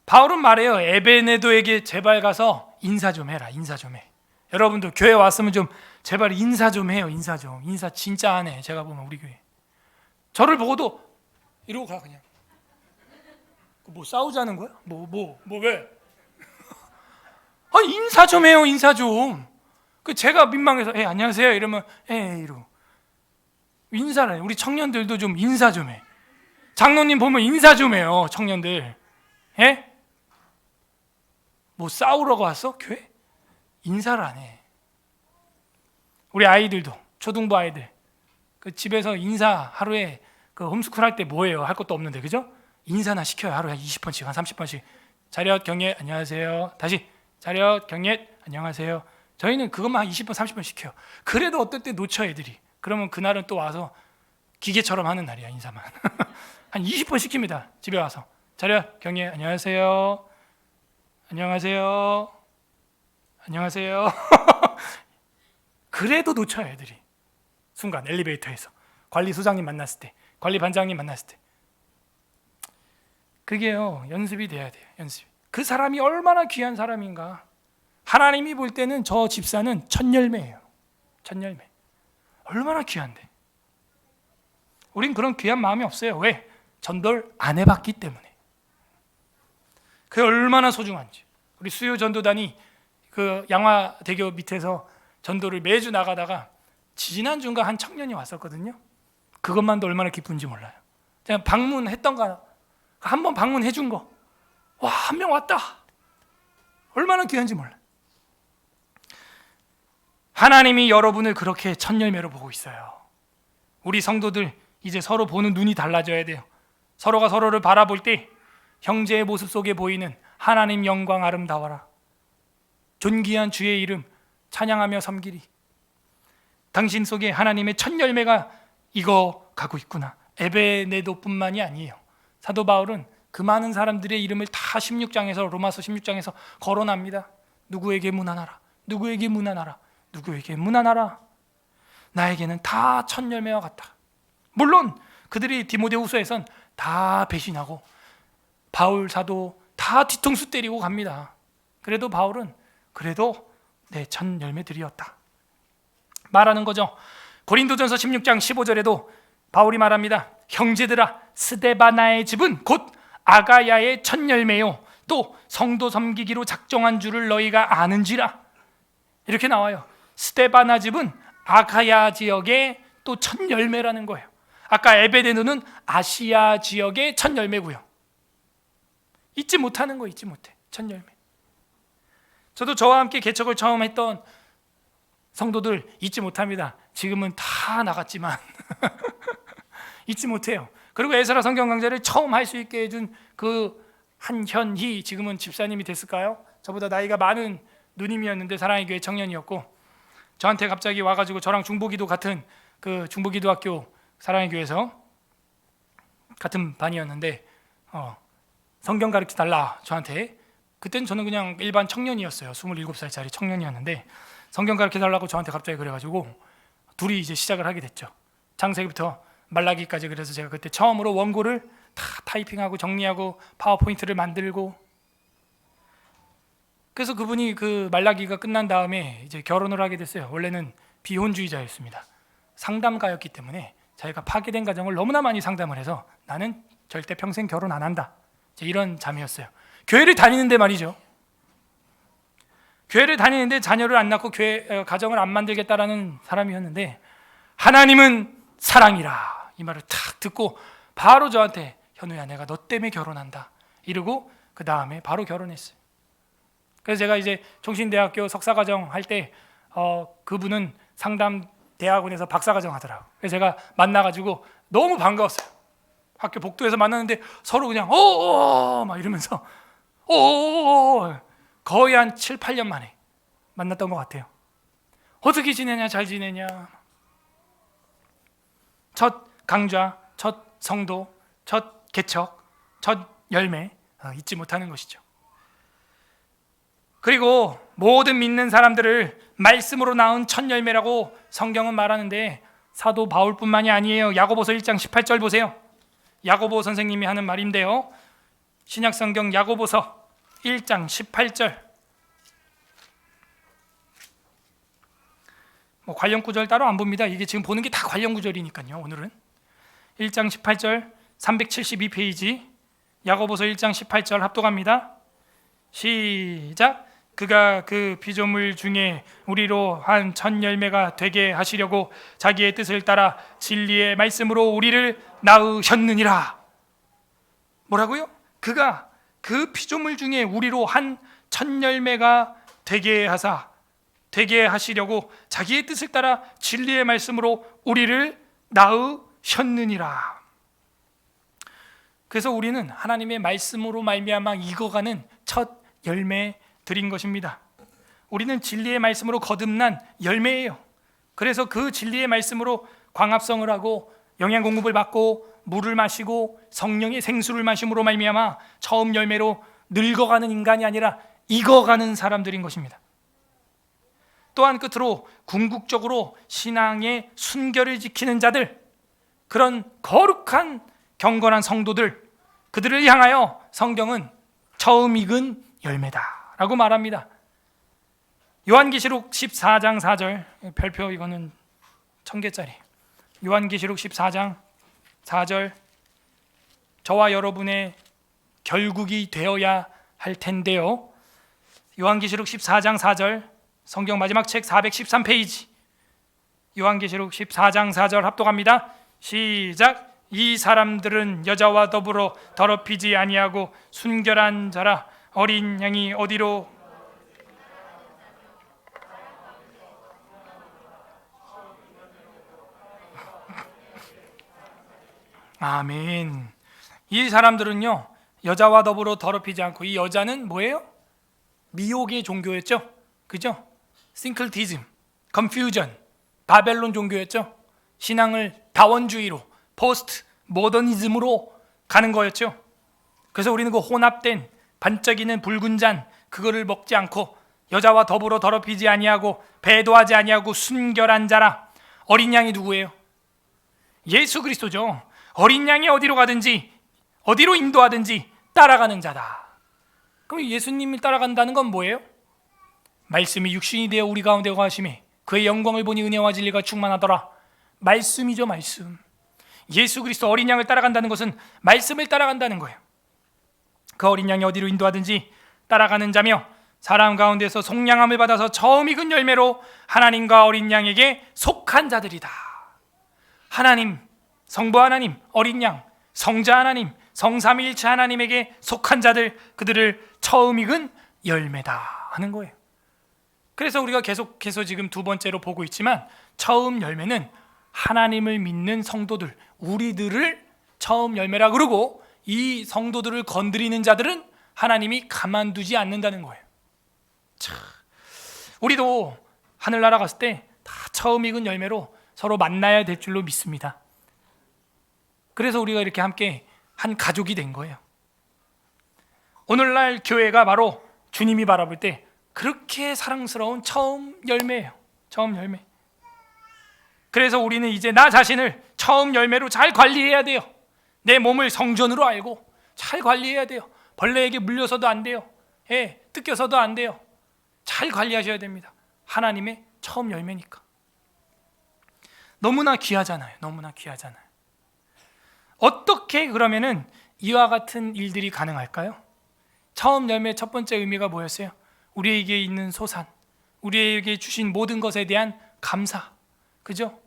Speaker 1: 바울은 말해요. 에베네도에게 제발 가서 인사 좀 해라. 인사 좀 해. 여러분도 교회 왔으면 좀 제발 인사 좀 해요. 인사 좀. 인사 진짜 안 해. 제가 보면 우리 교회. 저를 보고도 이러고 가 그냥. 뭐 싸우자는 거야? 뭐 왜? 아니 인사 좀 해요. 인사 좀. 그 제가 민망해서 안녕하세요 이러면 이러고 인사를 해. 우리 청년들도 좀 인사 좀 해. 장로님 보면 인사 좀 해요. 청년들. 예? 뭐 싸우러 왔어? 교회? 인사를 안 해. 우리 아이들도, 초등부 아이들, 그 집에서 인사 하루에 그 홈스쿨 할 때 뭐예요? 할 것도 없는데, 그죠? 인사나 시켜요. 하루에 20번씩, 한 30번씩. 자렷 경례 안녕하세요. 다시 자렷 경례 안녕하세요. 저희는 그것만 한 20번, 30번 시켜요. 그래도 어떨 때 놓쳐 애들이. 그러면 그날은 또 와서 기계처럼 하는 날이야, 인사만. 한 20번 시킵니다. 집에 와서 자렷 경례 안녕하세요. 안녕하세요. 안녕하세요. 그래도 놓쳐요, 애들이. 순간 엘리베이터에서 관리소장님 만났을 때, 관리반장님 만났을 때. 그게요, 연습이 돼야 돼요. 연습. 그 사람이 얼마나 귀한 사람인가. 하나님이 볼 때는 저 집사는 첫 열매예요. 첫 열매. 얼마나 귀한데. 우린 그런 귀한 마음이 없어요. 왜? 전도를 안 해봤기 때문에. 그게 얼마나 소중한지. 우리 수요 전도단이 그 양화대교 밑에서 전도를 매주 나가다가 지난주인가 한 청년이 왔었거든요. 그것만도 얼마나 기쁜지 몰라요. 그냥 방문했던가, 한 번 방문해 준 거. 와, 한 명 왔다. 얼마나 귀한지 몰라요. 하나님이 여러분을 그렇게 첫 열매로 보고 있어요. 우리 성도들 이제 서로 보는 눈이 달라져야 돼요. 서로가 서로를 바라볼 때 형제의 모습 속에 보이는 하나님 영광 아름다워라. 존귀한 주의 이름 찬양하며 섬기리. 당신 속에 하나님의 첫 열매가 익어가고 있구나. 에베네도뿐만이 아니에요. 사도 바울은 그 많은 사람들의 이름을 다 16장에서 로마서 16장에서 거론합니다. 누구에게 문안하라. 누구에게 문안하라. 누구에게 문안하라. 나에게는 다 첫 열매와 같다. 물론 그들이 디모데후서에선 다 배신하고 바울 사도 다 뒤통수 때리고 갑니다. 그래도 바울은 그래도 내 첫 열매들이었다 말하는 거죠. 고린도전서 16장 15절에도 바울이 말합니다. 형제들아, 스데바나의 집은 곧 아가야의 첫 열매요 또 성도 섬기기로 작정한 줄을 너희가 아는지라. 이렇게 나와요. 스데바나 집은 아가야 지역의 또 첫 열매라는 거예요. 아까 에베네도는 아시아 지역의 첫 열매고요. 잊지 못하는 거, 잊지 못해. 첫 열매. 저도 저와 함께 개척을 처음 했던 성도들 잊지 못합니다. 지금은 다 나갔지만 잊지 못해요. 그리고 에스라 성경 강좌를 처음 할 수 있게 해준 그 한현희, 지금은 집사님이 됐을까요? 저보다 나이가 많은 누님이었는데 사랑의 교회 청년이었고, 저한테 갑자기 와가지고 저랑 중보기도 같은 그 중보기도학교 사랑의 교회에서 같은 반이었는데 성경 가르쳐 달라 저한테. 그때는 저는 그냥 일반 청년이었어요. 27살짜리 청년이었는데 성경 가르쳐 달라고 저한테 갑자기 그래가지고 둘이 이제 시작을 하게 됐죠. 창세기부터 말라기까지. 그래서 제가 그때 처음으로 원고를 다 타이핑하고 정리하고 파워포인트를 만들고, 그래서 그분이 그 말라기가 끝난 다음에 이제 결혼을 하게 됐어요. 원래는 비혼주의자였습니다. 상담가였기 때문에 자기가 파괴된 가정을 너무나 많이 상담을 해서 나는 절대 평생 결혼 안 한다, 이런 자매였어요. 교회를 다니는데 말이죠. 교회를 다니는데 자녀를 안 낳고 가정을 안 만들겠다라는 사람이었는데, 하나님은 사랑이라 이 말을 탁 듣고 바로 저한테 현우야, 내가 너 때문에 결혼한다 이러고 그 다음에 바로 결혼했어요. 그래서 제가 이제 종신대학교 석사과정 할 때 그분은 상담대학원에서 박사과정 하더라고요. 그래서 제가 만나가지고 너무 반가웠어요. 학교 복도에서 만났는데 서로 그냥 어어 막 이러면서 어어 거의 한 7, 8년 만에 만났던 것 같아요. 어떻게 지내냐, 잘 지내냐. 첫 강좌, 첫 성도, 첫 개척, 첫 열매 잊지 못하는 것이죠. 그리고 모든 믿는 사람들을 말씀으로 낳은 첫 열매라고 성경은 말하는데 사도 바울뿐만이 아니에요. 야고보서 1장 18절 보세요. 야고보 선생님이 하는 말인데요. 신약성경 야고보서 1장 18절. 관련 구절 따로 안 봅니다. 이게 지금 보는 게 다 관련 구절이니까요. 오늘은 1장 18절 372페이지 야고보서 1장 18절 합독합니다. 시작. 그가 그 피조물 중에 우리로 한 첫 열매가 되게 하시려고 자기의 뜻을 따라 진리의 말씀으로 우리를 낳으셨느니라. 뭐라고요? 그가 그 피조물 중에 우리로 한 첫 열매가 되게 하시려고 자기의 뜻을 따라 진리의 말씀으로 우리를 낳으셨느니라. 그래서 우리는 하나님의 말씀으로 말미암아 익어가는 첫 열매들인 것입니다. 우리는 진리의 말씀으로 거듭난 열매예요. 그래서 그 진리의 말씀으로 광합성을 하고 영양 공급을 받고 물을 마시고 성령의 생수를 마심으로 말미암아 처음 열매로 늙어가는 인간이 아니라 익어가는 사람들인 것입니다. 또한 끝으로 궁극적으로 신앙의 순결을 지키는 자들, 그런 거룩한 경건한 성도들, 그들을 향하여 성경은 처음 익은 열매다라고 말합니다. 요한계시록 14장 4절, 별표 이거는 1000개짜리. 요한계시록 14장 4절, 저와 여러분의 결국이 되어야 할 텐데요. 요한계시록 14장 4절, 성경 마지막 책 413페이지. 요한계시록 14장 4절 합독합니다. 시작. 이 사람들은 여자와 더불어 더럽히지 아니하고 순결한 자라. 어린 양이 어디로 아멘. 이 사람들은요, 여자와 더불어 더럽히지 않고, 이 여자는 뭐예요? 미혹의 종교였죠. 그죠? 싱클티즘, 컨퓨전, 바벨론 종교였죠. 신앙을 다원주의로, 포스트 모더니즘으로 가는 거였죠. 그래서 우리는 그 혼합된 반짝이는 붉은 잔, 그거를 먹지 않고 여자와 더불어 더럽히지 아니하고 배도하지 아니하고 순결한 자라. 어린 양이 누구예요? 예수 그리스도죠. 어린 양이 어디로 가든지 어디로 인도하든지 따라가는 자다. 그럼 예수님을 따라간다는 건 뭐예요? 말씀이 육신이 되어 우리 가운데 거하심에 그의 영광을 보니 은혜와 진리가 충만하더라. 말씀이죠, 말씀. 예수 그리스도 어린 양을 따라간다는 것은 말씀을 따라간다는 거예요. 그 어린 양이 어디로 인도하든지 따라가는 자며 사람 가운데서 속량함을 받아서 처음 익은 열매로 하나님과 어린 양에게 속한 자들이다. 하나님, 성부 하나님, 어린 양, 성자 하나님, 성삼위일체 하나님에게 속한 자들, 그들을 처음 익은 열매다 하는 거예요. 그래서 우리가 계속해서 지금 두 번째로 보고 있지만, 처음 열매는 하나님을 믿는 성도들, 우리들을 처음 열매라 그러고, 이 성도들을 건드리는 자들은 하나님이 가만두지 않는다는 거예요. 참, 우리도 하늘나라 갔을 때 다 처음 익은 열매로 서로 만나야 될 줄로 믿습니다. 그래서 우리가 이렇게 함께 한 가족이 된 거예요. 오늘날 교회가 바로 주님이 바라볼 때 그렇게 사랑스러운 처음 열매예요. 처음 열매. 그래서 우리는 이제 나 자신을 처음 열매로 잘 관리해야 돼요. 내 몸을 성전으로 알고 잘 관리해야 돼요. 벌레에게 물려서도 안 돼요. 뜯겨서도 안 돼요. 잘 관리하셔야 됩니다. 하나님의 처음 열매니까. 너무나 귀하잖아요. 너무나 귀하잖아요. 어떻게 그러면은 이와 같은 일들이 가능할까요? 처음 열매의 첫 번째 의미가 뭐였어요? 우리에게 있는 소산, 우리에게 주신 모든 것에 대한 감사, 그죠?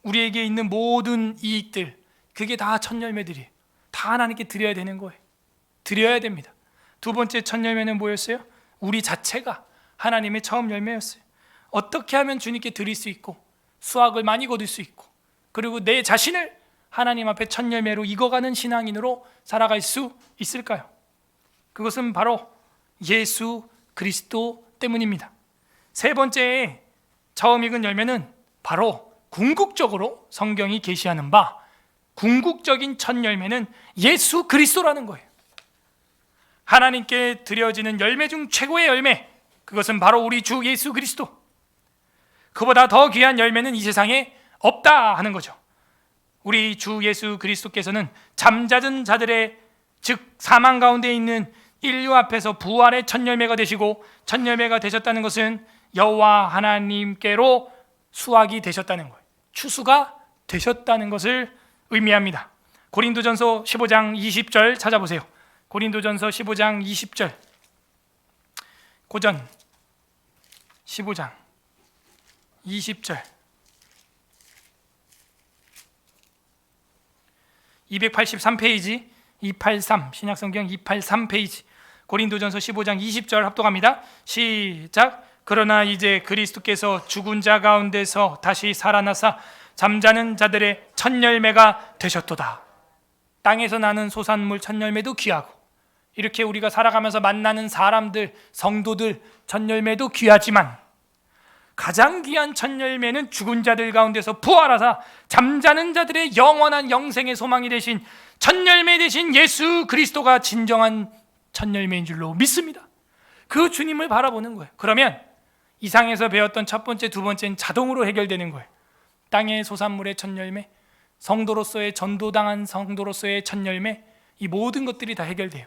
Speaker 1: 우리에게 있는 모든 이익들, 그게 다 첫 열매들이에요. 다 하나님께 드려야 되는 거예요. 드려야 됩니다. 두 번째 첫 열매는 뭐였어요? 우리 자체가 하나님의 처음 열매였어요. 어떻게 하면 주님께 드릴 수 있고 수확을 많이 거둘 수 있고, 그리고 내 자신을 하나님 앞에 첫 열매로 익어가는 신앙인으로 살아갈 수 있을까요? 그것은 바로 예수 그리스도 때문입니다. 세 번째 처음 익은 열매는 바로 궁극적으로 성경이 계시하는 바, 궁극적인 첫 열매는 예수 그리스도라는 거예요. 하나님께 드려지는 열매 중 최고의 열매, 그것은 바로 우리 주 예수 그리스도. 그보다 더 귀한 열매는 이 세상에 없다 하는 거죠. 우리 주 예수 그리스도께서는 잠자던 자들의, 즉 사망 가운데 있는 인류 앞에서 부활의 첫 열매가 되시고, 첫 열매가 되셨다는 것은 여호와 하나님께로 수확이 되셨다는 거예요. 추수가 되셨다는 것을 의미합니다. 고린도전서 15장 20절 찾아보세요. 고린도전서 15장 20절. 고전 15장 20절 283페이지 283 신약성경 283페이지 고린도전서 15장 20절 합독합니다. 시작. 그러나 이제 그리스도께서 죽은 자 가운데서 다시 살아나사 잠자는 자들의 첫 열매가 되셨도다. 땅에서 나는 소산물 첫 열매도 귀하고 이렇게 우리가 살아가면서 만나는 사람들, 성도들 첫 열매도 귀하지만 가장 귀한 첫 열매는 죽은 자들 가운데서 부활하사 잠자는 자들의 영원한 영생의 소망이 되신 첫 열매 되신 예수 그리스도가 진정한 첫 열매인 줄로 믿습니다. 그 주님을 바라보는 거예요. 그러면 이상에서 배웠던 첫 번째, 두 번째는 자동으로 해결되는 거예요. 땅의 소산물의 첫 열매, 성도로서의 전도당한 성도로서의 첫 열매, 이 모든 것들이 다 해결돼요.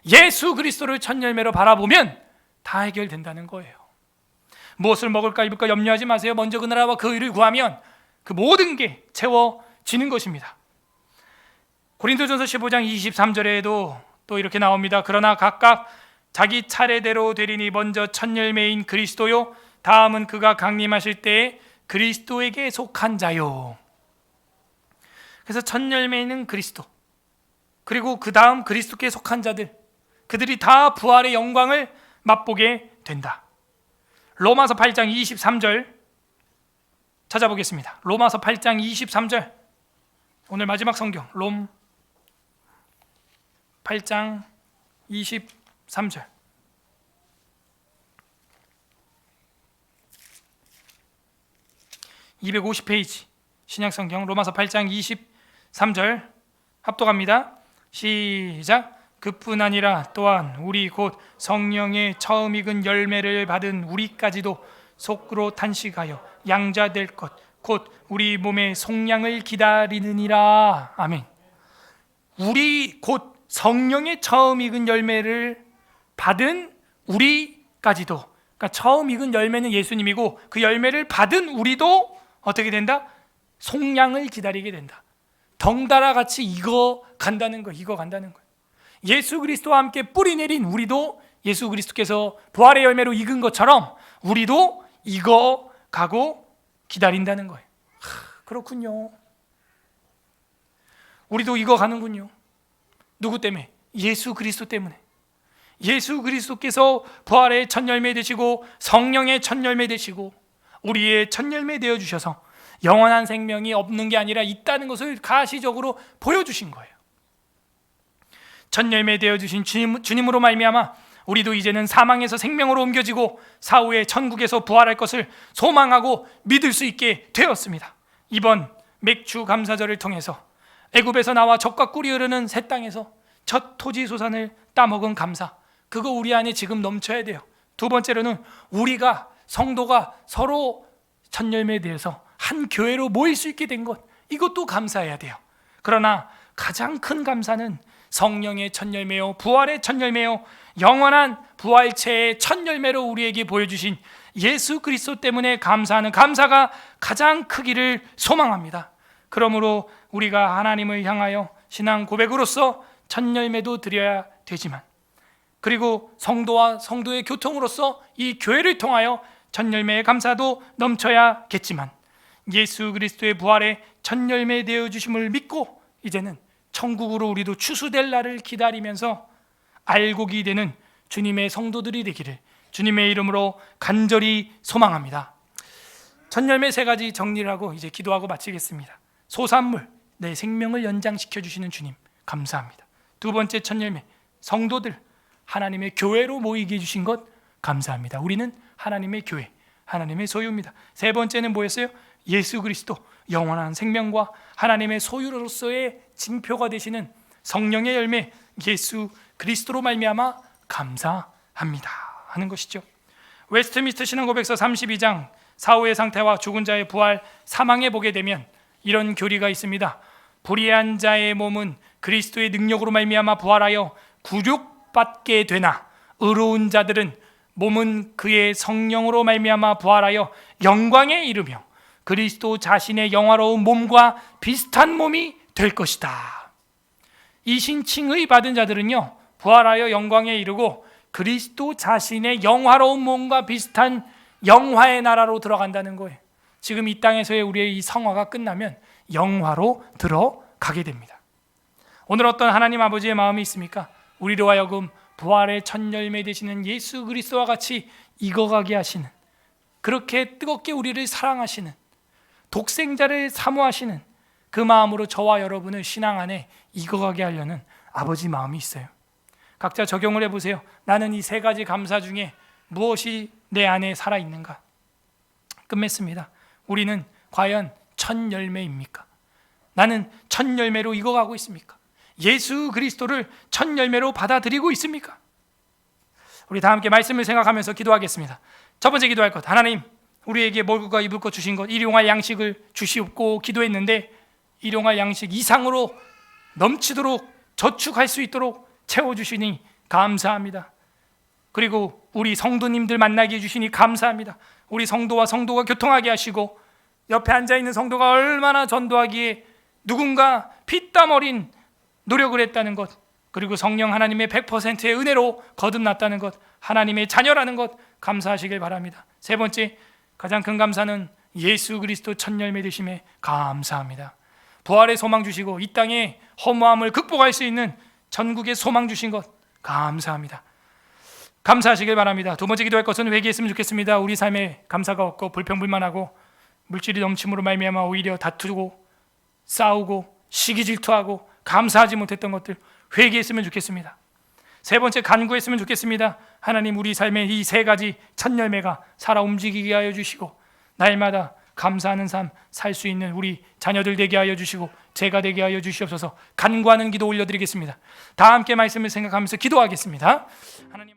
Speaker 1: 예수 그리스도를 첫 열매로 바라보면 다 해결된다는 거예요. 무엇을 먹을까 입을까 염려하지 마세요. 먼저 그 나라와 그 의를 구하면 그 모든 게 채워지는 것입니다. 고린도전서 15장 23절에도 또 이렇게 나옵니다. 그러나 각각 자기 차례대로 되리니 먼저 첫 열매인 그리스도요 다음은 그가 강림하실 때에 그리스도에게 속한 자요. 그래서 첫 열매는 그리스도, 그리고 그 다음 그리스도께 속한 자들, 그들이 다 부활의 영광을 맛보게 된다. 로마서 8장 23절 찾아보겠습니다. 로마서 8장 23절 오늘 마지막 성경 롬 8장 23절 (250페이지) 신약성경 로마서 8장 23절 합독합니다. 시작. 그뿐 아니라 또한 우리 곧 성령의 처음 익은 열매를 받은 우리까지도 속으로 탄식하여 양자될 것 곧 우리 몸의 속량을 기다리느니라. 아멘. 우리 곧 성령의 처음 익은 열매를 받은 우리까지도, 그러니까 처음 익은 열매는 예수님이고 그 열매를 받은 우리도 어떻게 된다? 속량을 기다리게 된다. 덩달아 같이 익어간다는 거예요. 익어간다는 거예요. 예수 그리스도와 함께 뿌리 내린 우리도 예수 그리스도께서 부활의 열매로 익은 것처럼 우리도 익어가고 기다린다는 거예요. 그렇군요. 우리도 익어가는군요. 누구 때문에? 예수 그리스도 때문에. 예수 그리스도께서 부활의 첫 열매 되시고 성령의 첫 열매 되시고 우리의 첫 열매 되어 주셔서 영원한 생명이 없는 게 아니라 있다는 것을 가시적으로 보여주신 거예요. 첫 열매 되어 주신 주님으로 말미암아 우리도 이제는 사망에서 생명으로 옮겨지고 사후에 천국에서 부활할 것을 소망하고 믿을 수 있게 되었습니다. 이번 맥주 감사절을 통해서 애굽에서 나와 젖과 꿀이 흐르는 새 땅에서 첫 토지 소산을 따먹은 감사, 그거 우리 안에 지금 넘쳐야 돼요. 두 번째로는 우리가 성도가 서로 첫 열매에 대해서 한 교회로 모일 수 있게 된 것, 이것도 감사해야 돼요. 그러나 가장 큰 감사는 성령의 첫 열매요, 부활의 첫 열매요, 영원한 부활체의 첫 열매로 우리에게 보여주신 예수 그리스도 때문에 감사하는 감사가 가장 크기를 소망합니다. 그러므로 우리가 하나님을 향하여 신앙 고백으로서 첫 열매도 드려야 되지만, 그리고 성도와 성도의 교통으로서 이 교회를 통하여 첫 열매의 감사도 넘쳐야겠지만, 예수 그리스도의 부활의 첫 열매 되어 주심을 믿고 이제는 천국으로 우리도 추수될 날을 기다리면서 알곡이 되는 주님의 성도들이 되기를 주님의 이름으로 간절히 소망합니다. 첫 열매 세 가지 정리를 하고 이제 기도하고 마치겠습니다. 소산물, 내 생명을 연장시켜 주시는 주님 감사합니다. 두 번째 첫 열매, 성도들 하나님의 교회로 모이게 해주신 것 감사합니다. 우리는 하나님의 교회, 하나님의 소유입니다. 세 번째는 뭐였어요? 예수 그리스도, 영원한 생명과 하나님의 소유로서의 징표가 되시는 성령의 열매 예수 그리스도로 말미암아 감사합니다 하는 것이죠. 웨스트민스터 신앙고백서 32장 사후의 상태와 죽은 자의 부활, 사망에 보게 되면 이런 교리가 있습니다. 불의한 자의 몸은 그리스도의 능력으로 말미암아 부활하여 구족받게 되나 의로운 자들은 몸은 그의 성령으로 말미암아 부활하여 영광에 이르며 그리스도 자신의 영화로운 몸과 비슷한 몸이 될 것이다. 이 신칭의 받은 자들은요 부활하여 영광에 이르고 그리스도 자신의 영화로운 몸과 비슷한 영화의 나라로 들어간다는 거예요. 지금 이 땅에서의 우리의 이 성화가 끝나면 영화로 들어가게 됩니다. 오늘 어떤 하나님 아버지의 마음이 있습니까? 우리로 하여금 부활의 첫 열매 되시는 예수 그리스도와 같이 익어가게 하시는, 그렇게 뜨겁게 우리를 사랑하시는, 독생자를 사모하시는 그 마음으로 저와 여러분을 신앙 안에 익어가게 하려는 아버지 마음이 있어요. 각자 적용을 해보세요. 나는 이 세 가지 감사 중에 무엇이 내 안에 살아있는가? 끝맺습니다. 우리는 과연 첫 열매입니까? 나는 첫 열매로 익어가고 있습니까? 예수 그리스도를 첫 열매로 받아들이고 있습니까? 우리 다 함께 말씀을 생각하면서 기도하겠습니다. 첫 번째 기도할 것, 하나님 우리에게 먹을 것 입을 것 주신 것, 일용할 양식을 주시옵고 기도했는데 일용할 양식 이상으로 넘치도록 저축할 수 있도록 채워주시니 감사합니다. 그리고 우리 성도님들 만나게 해주시니 감사합니다. 우리 성도와 성도가 교통하게 하시고 옆에 앉아있는 성도가 얼마나 전도하기에 누군가 피땀 어린 노력을 했다는 것, 그리고 성령 하나님의 100%의 은혜로 거듭났다는 것, 하나님의 자녀라는 것 감사하시길 바랍니다. 세 번째, 가장 큰 감사는 예수 그리스도 첫 열매 되심에 감사합니다. 부활의 소망 주시고 이 땅의 허무함을 극복할 수 있는 전국의 소망 주신 것 감사합니다. 감사하시길 바랍니다. 두 번째 기도할 것은 회개했으면 좋겠습니다. 우리 삶에 감사가 없고 불평불만하고 물질이 넘침으로 말미암아 오히려 다투고 싸우고 시기 질투하고 감사하지 못했던 것들 회개했으면 좋겠습니다. 세 번째, 간구했으면 좋겠습니다. 하나님 우리 삶에 이 세 가지 첫 열매가 살아 움직이게 하여 주시고 날마다 감사하는 삶 살 수 있는 우리 자녀들 되게 하여 주시고 제가 되게 하여 주시옵소서. 간구하는 기도 올려드리겠습니다. 다 함께 말씀을 생각하면서 기도하겠습니다. 하나님